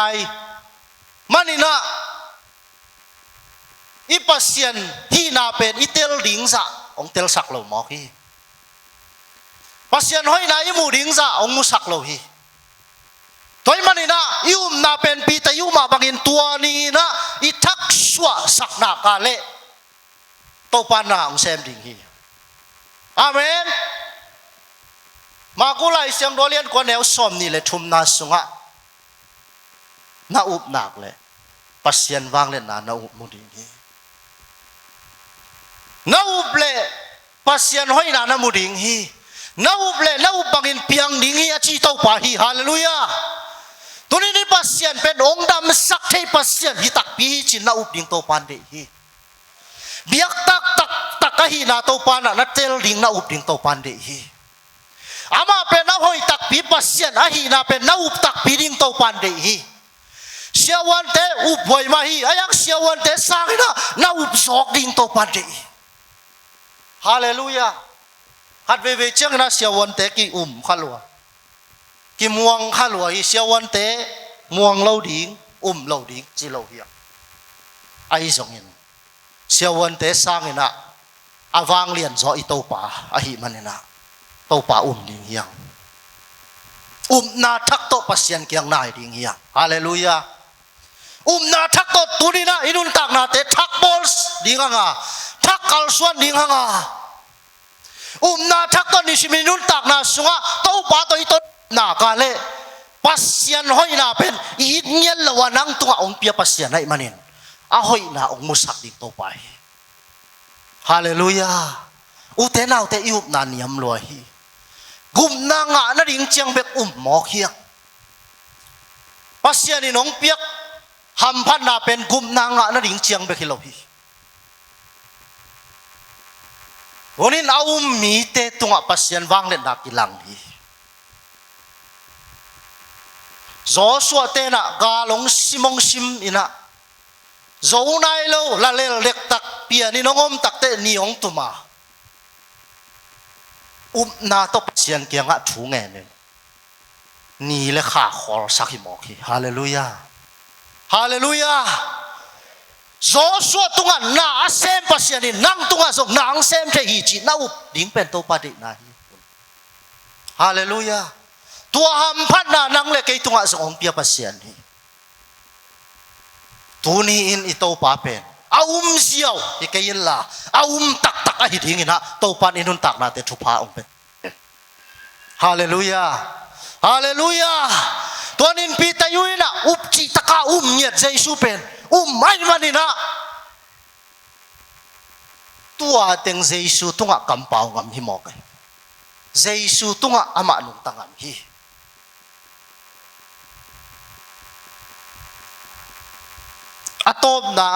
มันนี่นะอีปัสยันที่นาเป็นอีเตลดิงซะองเตลสักโลมอกีปัสยันห้อยนาอีมูดิงซะองมุสักโลฮีตัวมันนี่นะนาเป็นปีตายุมาบางอินตัวนี้นะอีทักสวสักนากาเลโตปานาองเซมดิงฮีอาเมนมากุไลเสียงโดเลียนกว่าแนวสมนี่เลยทุมนาสุงะนาอุบนักเลยปัสยันวางเล่นนาอุบมุดิงฮีนาอุบเลปัสยันห้อยนามุดิงฮีนาอุบเลนาอุบบางอินเปียงดิงฮีอาชีโตปาฮีฮาเลลูยาตัวนี้นี่ปัสยันเป็นองค์ดำสักที่ปัสยันฮิตักปีจินนาอุบดิงโตปานเดฮีเบียกตักฮีนาโตปานะนัดเจลดิงนาอุบดิงโตปานเดฮีอามาเป็นนาห้อยตักปีปัสยันฮีนาเป็นนาอุบตักปีดิงโตปานเดฮีเสียวันเตอุบหอยมาฮีอายังเสียวันเตสร้างนะนาอุบสอกดิงโตปานเดฮีฮาเลลูยาฮัดเวเจียงนะเสียวันเตกิขัลัวกิม่วงขัลัวอีเสียวันเตม่วงเล่าดิงเล่าดิงจีเล่าเฮียไอ้สองอินเสียวันเตสร้างนะอาวางเลียนซออีโตป่าอหิมันนะโตป่าดิงเฮียงนาทักโตปัสยันเกียงนายดิงเฮียงฮาเลลูยานาทักโตตุนีนะอินุนตักนาเตทักบอลดิงหางทักกัลสวนดิงหางนาทักโตนิชิมินุนตักนาสุงะโตป่าโตอีโตนากาเลปัสยันห้อยนาเป็นอีเงียนละวันนั่งตัวองเปียปัสยันให้มันเองห้อยนาองมุสักดิงโตไปฮาเลลูยาอุเทนเอาแต่ยุบนานยำลอยกุมนางะนั่นดิงเจียงเบกหมอเขียปัสยันนี่น้องเปียกหำพันนาเป็นกุมนางะนั่นดิงเจียงเบกฮิโลฮีวันนี้เอามีเตตุงะปัสยันวางเล่นนักกิลังฮีโจสัวเตนะกาลงซิมงซิมอินะโจนายโลละเลเล็กตักเปียนี่น้องอมตักเตนี่องตุมานาตบเสียนเกียงะถูงเงินนี่เลยข้าขอสักหิมอกีฮาเลลูยาฮาเลลูยาโจสัวตุงะนาเซมปัสยันนี่นั่งตุงะส่งนางเซมเทฮีจีน่าอุบดิ้งเป็นโตปาดินาฮีฮาเลลูยาตัวหำพันนานังเล็กไอตุงะส่งองเปียปัสยันนี่ตัวนี้อินอิโตปาเป็นเสียวอีกยินละตักอหิทิ้งนะโตปานอินุนตักนาเตทุพาองเป็นฮาเลลูยาฮาเลลูยา ตัวนินปีตายุยนะอุปจิตกาเงียดเยซูเป็นไม่มันนี่นะตัวเต็งเยซูตุงะกำเปางำหิมอกเยซูตุงะอามานุงตังำหิอะตบนะ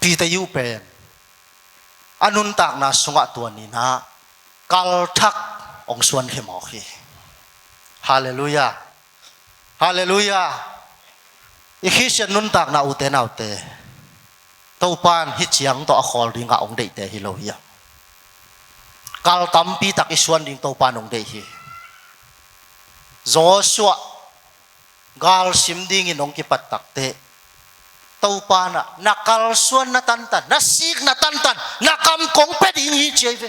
ปีตายุเป็นอนุนตักนะสุงะตัวนี้นะกัลทักองส่วนหิมอกหิฮาเลลูยาฮาเลลูยาอีกที่ฉันนุนตักนะอุเตนาอุเตตัวปานฮิตยังตัวอคอลดิ่งองเดเตฮิโลฮิกัลตัมปีตักอิสวนดิ่งตัวปานองเดฮิโจชัวกัลซิมดิ่งอินองกิปัตตักเตตัวปานะนักกัลส่วนนัตันตันนักสิกนัตันตันนักกำกงเป็ดอิงฮิเจเว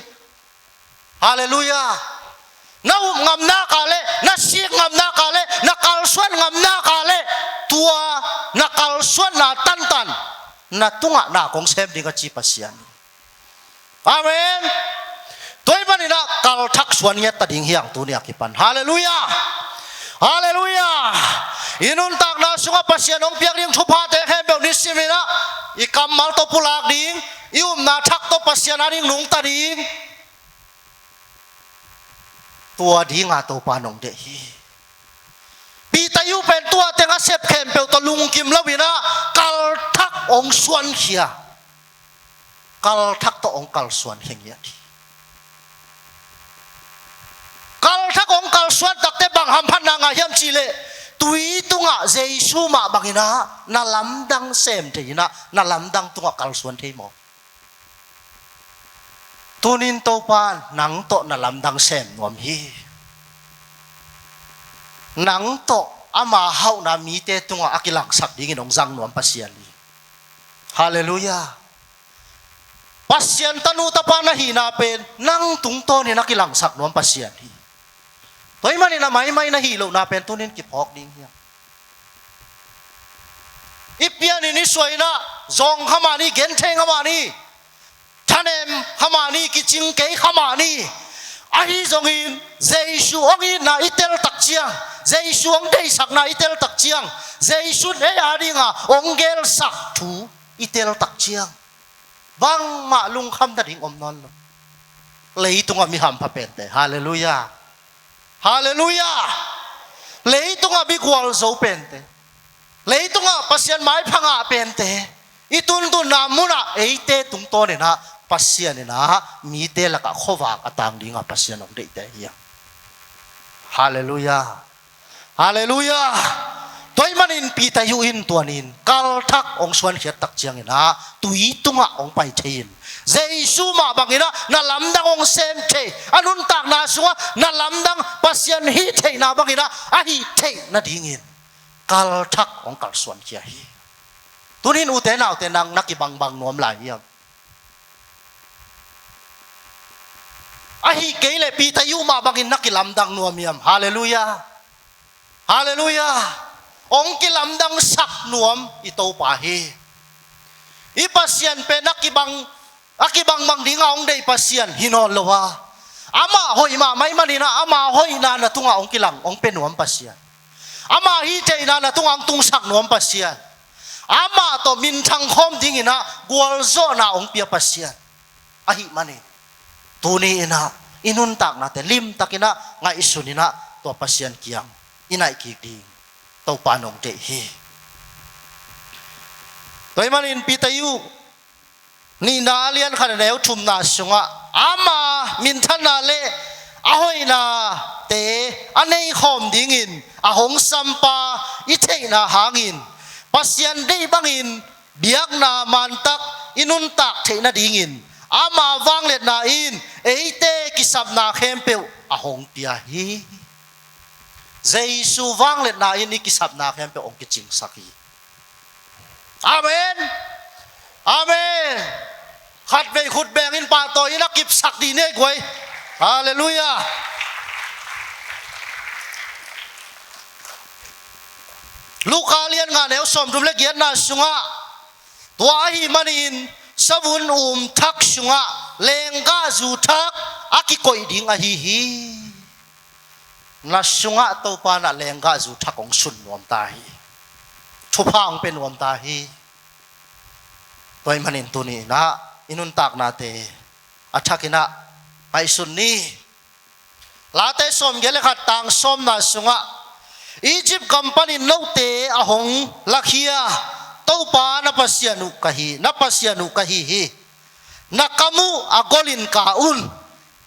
ฮาเลลูยาน้างำนักอะไรนักสิกงำนักอะไรนักกัลส่วนงำนักอะไรตัวนักกัลส่วนนัตันตันนัตุงะนักกงเซมดิ่งกับจีปัสยานีอาเมนตัวมันนี่นะกัลทักส่วนเงี้ยตัดดิ่งเฮียงตัวเนี่ยกิปันฮาเลลูยาฮาเลลูยาอินุนตักนะสุขปัสยานองเปียกดิ่งทุพาเตะเฮมเบลนิสิมินะอีกำมัลตัวปุลากดิ่งอิอุมนาทักตัวปัสยานาดิ่งหนุงตัดดิ่งตัวดิ่งอาตัวปานองเดฮีปีตายุเป็นตัวเต็งอาเซบเข็มเปลตัวลุงกิมแล้ววินะกัลทักองส่วนเขียกัลทักตัวองกัลส่วนเฮียงเงียดีกัลทักองกัลส่วนตักเตบังหัมพันนางอาเฮียมจีเลตุยตุงะเจซูมาบังอินะนาลำดังเซมเทยินะนาลำดังตุงะกัลส่วนเทมอตุนินโตปานหนังโตนาลำดังเซมนวมฮีหนังโตอามาเฮานามีเตตุงะอากิลังสักดิ่งนองจังนวมปัสยานีฮาเลลูยาปัสยันตันุตปานะฮีนาเป็นนังตุงโตนี่นักกิลังสักนวมปัสยานีตัวมันนี่นะไม่นะฮีโลนาเป็นตุนินกิพอกดิ่งเฮียอีเปียนี่สวยนะจงขมานี่เกนเทงขมานี่ท่านเอ็มขมานี่กิจิงเกยขมานี่อาฮีจงอินเจซูองอินนาอิเตลตักเจียงเจซูองได้สักนาอิเตลตักเจียงเจซูเฮียดิ่งอ่ะองเกลสักถูอิเตลตักเจียงบังมาลุงคำตัดดิ่งอมนอนเลยตรงอ่ะมีหำพระเป็นแต่ฮาเลลูยาฮาเลลูยาเลยตรงอ่ะมีกวาลโซเป็นแต่เลยตรงอ่ะปัสยันไม้พังอ่ะเป็นแต่อีตุนตุนนามุนะเอเตตุงโตเนี่ยนะปัสยันเนี่ยนะมีเตละกะขวากตังดิ่งอ่ะปัสยันองเดเตเฮียฮาเลลูยาฮาเลลูยาตัวมันอินปีตายุอินตัวนินกัลทักองส่วนเขียตักเจียงเนี่ยนะตุยตุงอ่ะองไปเทียนเจซูมาบังอินะนาลำดังองเซมเทอนุนตักนาสัวนาลำดังปัสยันฮีเทนาบังอินะอาฮีเทนาดิ่งอินกัลทักองกัลส่วนเขียฮีตัวนี้อุเทนเอาเทนังนักกิบังบังนวมหลายเยี่ยมอาฮีเกเลปีตายุมาบังอินนักกิลำดังนวมเยี่ยมฮาเลลูยาฮาเลลูยาองกิลำดังสักนวมอิโตปาฮีอีปัสยันเป็นนักกิบังบังดิ่งองได้ปัสยันฮินอลลวะอามาหอยมาไม่มานี่นะอามาหอยนานะตุงองกิลังองเป็นนวมปัสยันอามาฮีเจนานะตุงตุงสักนวมปัสยันอามาโตมินทังคอมดิ่งนะกวลโซนาองเปียปัสยันอาฮิมานี่ตัวนี้นะอินุนตักนะแต่ลิมตักนะไงอิสุนีนะตัวปัสยันเกียงอินัยกิดิ่งตัวปานองเดฮีตัวมันอินปีตายุนี่นาเลียนขันเดียวชุมนาสุงะอามามินทันนาเลอาหอยนาเตอันนี้คอมดิ่งอินอาหงสัมปาอิเทนาหางอินปัสยันได้บังอินเบียกนามันตักอินุนตักเทนาดิ่งอินอามาวังเล็ดนาอินเอเตกิสับนาเข้มเปียวอาหงเปียฮีเจซูวังเล็ดนาอินนี่กิสับนาเข้มเปียวองกิจิงสักีอาเมนอาเมนขัดไปขุดแบงอินป่าต่อยนักกิบสักดีเนี่ยกวยฮาเลลูยาลูกอาเลียนงานเอวสมดุมเล็กเย็นนาสุงะตัวหิมันอินสวุนทักสุงะ เลงกาจูทักอากิโกยดิ่งอาฮีฮี เจซูวังเล็ดนาอินเอเตกิสับนาเข้มเปียวอาหงเปียฮี เจซูวังเล็ดนาอินนี่กิสับนาเข้มเปียวองกิจิงสักีอาเมนอาเมนขัดไปขุดแบงอินป่าต่อยนักกิบสักดีเนี่ยกวยฮาเลลูยาอาเมนอาเมนลูกาเลียนงานเอวสมดุมเล็กเย็นนาสุงะตัวหิมันอินสวุนทักสุงะ เลงกาจูทักอากิโกยดิ่งอาฮีฮี na sunga to pa na lenga zu thakong sun nuam ta hi thupang pen nuam ta hi toy manin tu ni na inun tak na te athakina pai sun ni la te som gele khat tang som na sunga Egypt company no te ahong lakhia to pa na pasianu kahi hi nakamu agolin kaun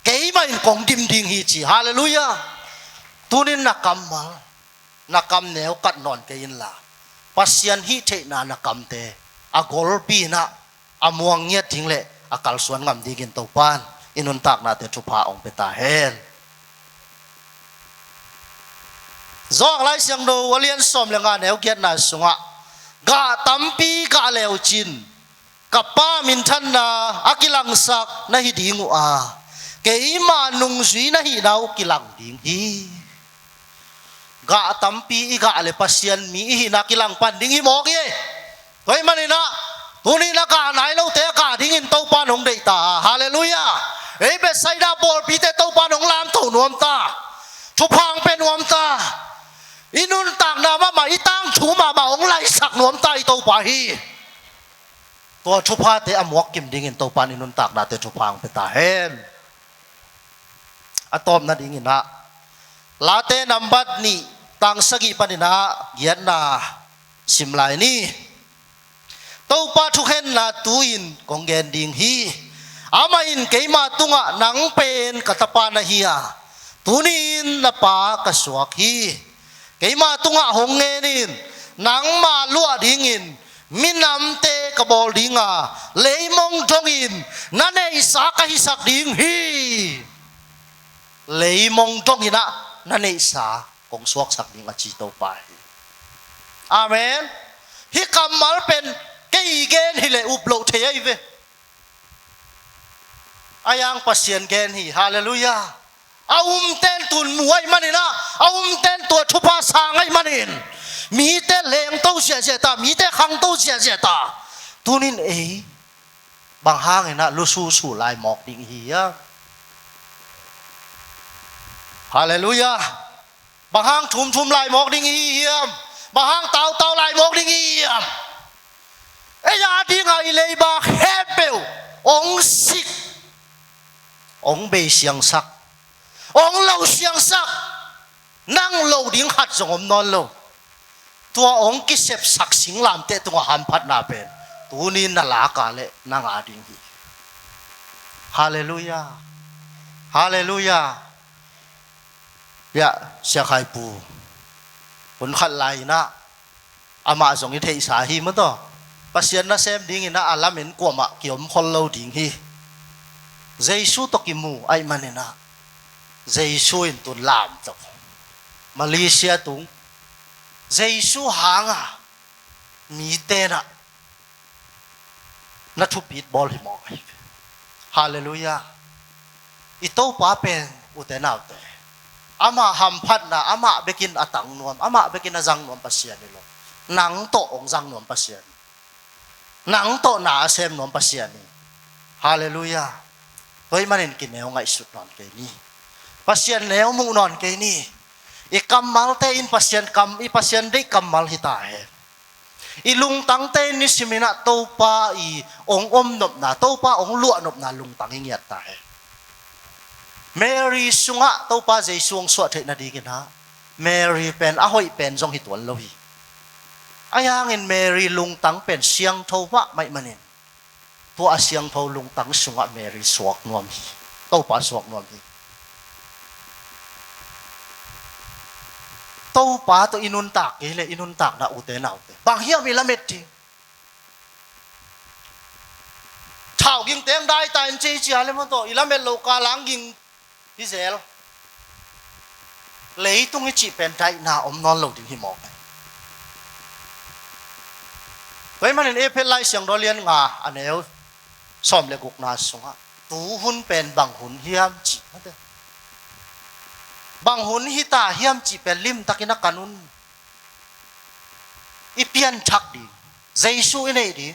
keima in kong dim ding hi chi hallelujah tunin nakam neu kat non ke in la pasian hi the na nakam te agol pi na amuang nge thing le akal suan ngam digin to pan inun tak na te thupa ong peta hen zok lai siang do walian som lenga neu get na sunga ga tampi ga leu chin kapa min than na akilang sak na hi dingu a keima nung zui na hi dau kilang ding hi ga tampi ga le pasian mi hi na kilang pan ding hi mo ki toy manina tuni na ka nai lo te ka ding in to pan hong dei ta hallelujah ei be sai da bol pi te to pan hong lam to nuam ta chu phang pe nuam ta inun tak na ma itang chu ma ong lai sak nuam ta i to pa hiตัวชุพาเตอมวกกิมดิ่งอินตัวปานินุนตักนาเตชุพังเปตาเฮนอะตอมนาดิ่งอินนะลาเตนัมบัดนี่ตังสกิปานินะเกียนนาสิมไลนี่ตัวปาทุกเฮนนาตูอินกงเกนดิ่งฮีอามาอินเกมาตุงะนังเป็นกัตปานะฮียตูนินนาปากสวกฮีเกมาตุงะหงเงนินนังมาลัวดิ่งอินมินำเตกบอลดิงาเลยมองจงอินนั่นเองสักหิสักดิงฮีเลยมองจงอินะนั่นเองสักกงสวกสักดิงอาจิโตไปอาเมนฮิกำมัลเป็นเกยเกนฮิเลอุบโลเทียเวอายังปัสเซียนเกนฮีฮาเลลูยาอาเต้นตุนมวยมันนี่นะอาเต้นตัวชุบาสางไอ้มันนี่มีแต่แรงโตเสียตามีแต่ขังโตเสียตาตัวนี้บางห้างนะลุสูลายหมอกดิ่งเฮียฮาเลลูยาบางห้างชุมลายหมอกดิ่งเฮียบางห้างเตาลายหมอกดิ่งเฮียยาดิ่งไอเลยบาเฮเปลองสิกองเบเสียงสักองเหล่าเสียงสักนั่งเหล่าดิ่งหัดจงอมนอนเหล่าตัวองค์กิเสบสักสิงลามเตะตัวหันพัดนาเป็นตัวนี้น่าลากาเลนางอาดิงฮีฮาเลลูยาฮาเลลูยายะเสียใครปูผลขัดไหลนะอามาส่งอิเทอิสาฮีมั้งต่อปัสเซียนนะเซมดิ่งนะอาลามินกวมะเกี่ยวมคนเราดิ่งฮีเจสูตกิมูไอมันนะเจสูอินตุลามจับมาเลเซียตุงเจสูหางอ่ะมีเตนะนัทุปิดบอลหิมอกฮาเลลูยาอิโตป้าเป็นอุเตนาอุเตอามาหัมพัดนะอามาเบกินอตังนวมอามาเบกินอจังนวมปัสเซียนนี่ลงหนังโตองจังนวมปัสเซียนหนังโตหนาเซมนวมปัสเซียนนี่ฮาเลลูยาตัวมันเห็นกินแนวไงสุดนอนเกนี่ปัสเซียนแนวมุนอนเกนี่อีกำมัลเตอินปัสเซียนกำอีปัสเซียนได้กำมัลฮิตาเฮอีลุงตังเตนิสิมินะโตป้าอีองอมนบนาโตป้าองลวกนบนาลุงตังเงียดตาเฮเมรีสุงะโตป้าเจสวงสวดเทนาดีกันฮะเมรีเป็นอาหอยเป็นจงหิตวันโลหิอายังเงินเมรีลุงตังเป็นเสียงโทวะไม่มันเองตัวเสียงโทลุงตังสุงะเมรีสวกนวมหิโตป้าสวกนวมหิโตป้าตัวอินุนตักเกเลยอินุนตักนะอุเตนาอุเตบางเฮียมีละเม็ดทีชาวกิงเตียงได้แต่อินเจียเลยมันตัวอิละเม็ดโลกาลังกิงพิเศษเลยตรงนี้จีเป็นได้นาอมนอนโลดิ่งหิมอกเฮ้ยมันเอเพลไลเสียงดอเลียนงาอันเอวซ้อมเลกุกนาสงะตูหุ่นเป็นบางหุ่นเฮียมจีนั่นเองบางหุ่นฮิตาเฮียมจีเป็นลิมตะกินักกันุนอีเปียนชักดีเจสูอินเอดี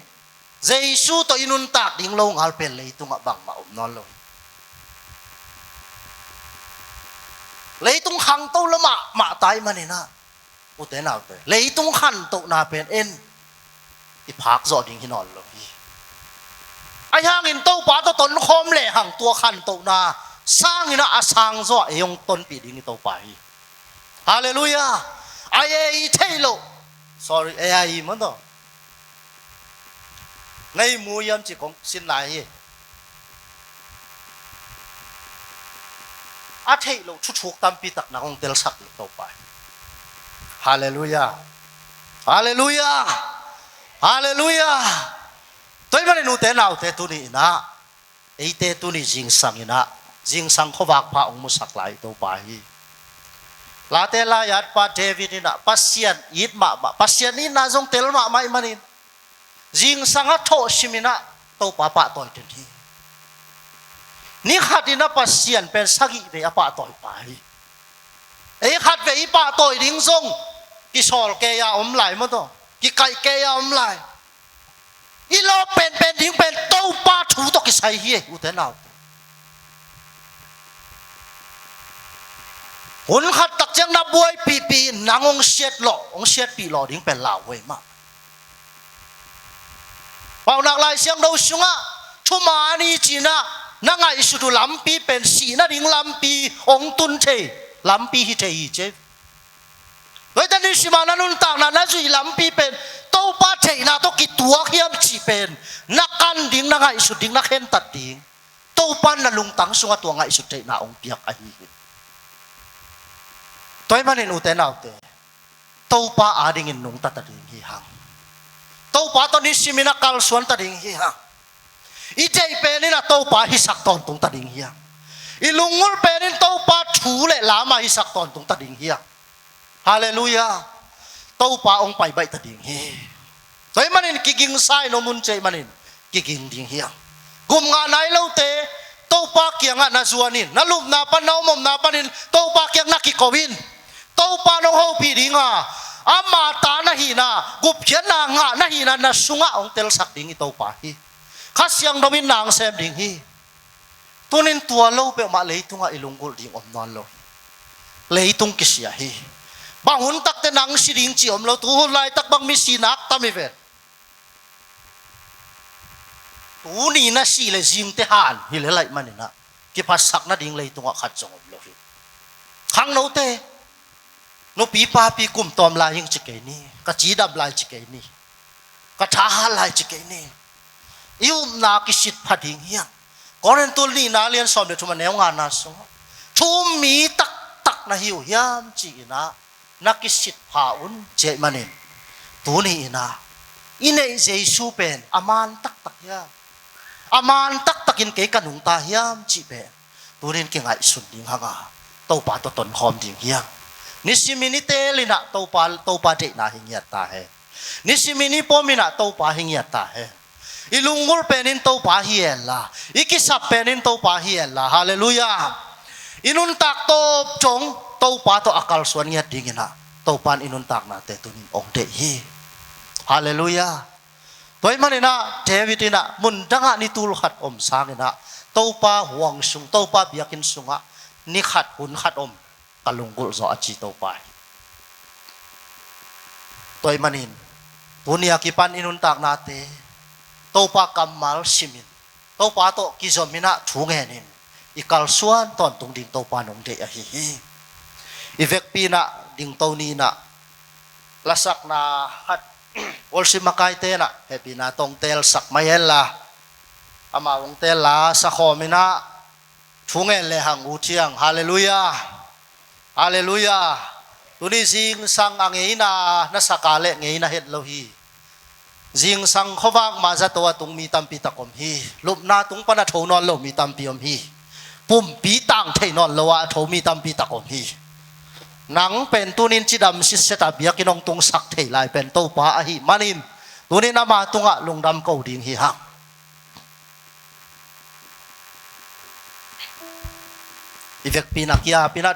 เจสูตัวอินุนตักดิ่งลงอัลเป็นเลยตุงะบังมาอมนอนลง lấy tung khang tàu là mạ tai mà nên na u thế nào thế lấy tung khăn tàu na pen en i phak zo ding hi non lo hi ai hang in tàu pa to ton khom le hang tua khăn tàu na sang ina asang zo e yong ton pi ding tàu pa hi hallelujah ai thei lo sorry ai mà đó ngay mua yam chỉ có xin lại hi thei lo chu chuk tam pi tak na ong tel sak tàu pa hallelujah hallelujah hallelujah tôi mà nu thế nào thế tu ni na ấy thế tu ni jing sang kho vak pha ong mu sak lai to pa hi la te la yat pa David ni na pasien yit ma pasien ni na jong tel ma mai manin jing sang a tho simina to pa toy ten hi ni khatina pasien pen sagi ve apa toy pa hi ấy khat ve pa toy ding jong ki sol ke ya om lai ma to ki kai ke ya om lai i lo pen ding pen to pa thu to ki sai hi u thế nào hun khat tak chang na buai pi nang ong siat pi lo ding pen law we ma pau nak lai siang do sunga thuma ni china na ngai su tu lam pi pen si na ding lam pi ong tun the lam pi hi the hi che với ta đi xem mà nó tặng là nó duy lắm pi pen tàu ba chạy na to kí tua khiam chỉ pen na can ding na ngai sụt ding na khen tạt ding tàu pan là lung tang sunga tua ngai sụt chạy na ông piak ai tôi mà nên ute nào te tàu pa à ding in nung tạt ding hi hang tàu pa to ni simina kal suan tạt ding hi hang i chạy pen ni na tàu pa hi sak ton tung tạt ding hi hang i lungul pen ni tàu pa thu le lama hi sak ton tung tạt ding hi hang hallelujah tàu pa ông pai bai ta ding hi toy manin kiging sai no mun chei manin kiging ding hi gum nga nai lo te tàu pa kiang na zuanin na lup na pa nau mom na panin tàu pa kiang na ki kowin tàu pa no ho pi dinga ama ta na hi na gup hian na nga na hi na sunga ong tel sak ding tàu pa hi khasyang domin nang sem ding hi tunin tua lo pe ma leitunga ilungul ding om non lo leitung kisya hi bang hun tak te nang siring chi om lo tu hun lai tak bang mi sinak tami vet tu ni na si le jing te han hi le lai manina ki pasak na ding lei tunga khat chong om lo hi khang no te no pi pa pi kum tom la hing chi ke ni ka chi dab lai chi ke ni ka tha ha lai chi ke ni yu na ki sit phading hiang koren tul ni na lian som de thuma neu nga na so thum mi tak na hiu hiam chi na nakisit paun je manin tuni ina ine jesu pen aman tak ya aman takin ke kanung ta hiam chi pen tunin ke ngai sun ding hanga to pa to ton khom ding hiang nisimini te lina to pa de na hingiat ta he nisimini pomina to pa hingiat ta he ilungul penin to pa hiel la ikisap penin to pa hiel la hallelujah inun tak to chong tàu pa to akal suan ngiat ding ina tàu pan inun tak na te tunin ong de hi hallelujah toy manina David ina mun danga ni tul khat om sang ina tàu pa huang sung tàu pa biakin sunga ni khat hun khat om kalungul zo achi tàu pa toy manin tunia ki pan inun tak na te tàu pa kamal simin tàu pa to ki zomina thungenin ikal suan ton tung ding tàu pa nong de a hi ivek pina ding toni na lasak na hat olsi makai te na happy na tong tel sak mayela ama wong tel la sa khomina thungen le hang utiang hallelujah hallelujah tuni jing sang angeina na sakale ngeina het lohi jing sang khowak ma za to tung mi tampi takom hi lupna tung pana thonon lo mi tampi om hi pum pi tang theinon lowa thomi tampi takom hi nang pen tunin chidam si seta biakinong tung sak thei lai pen to pa hi manin tunin ama tunga lungdam ko ding hi hang ivek pina kia pina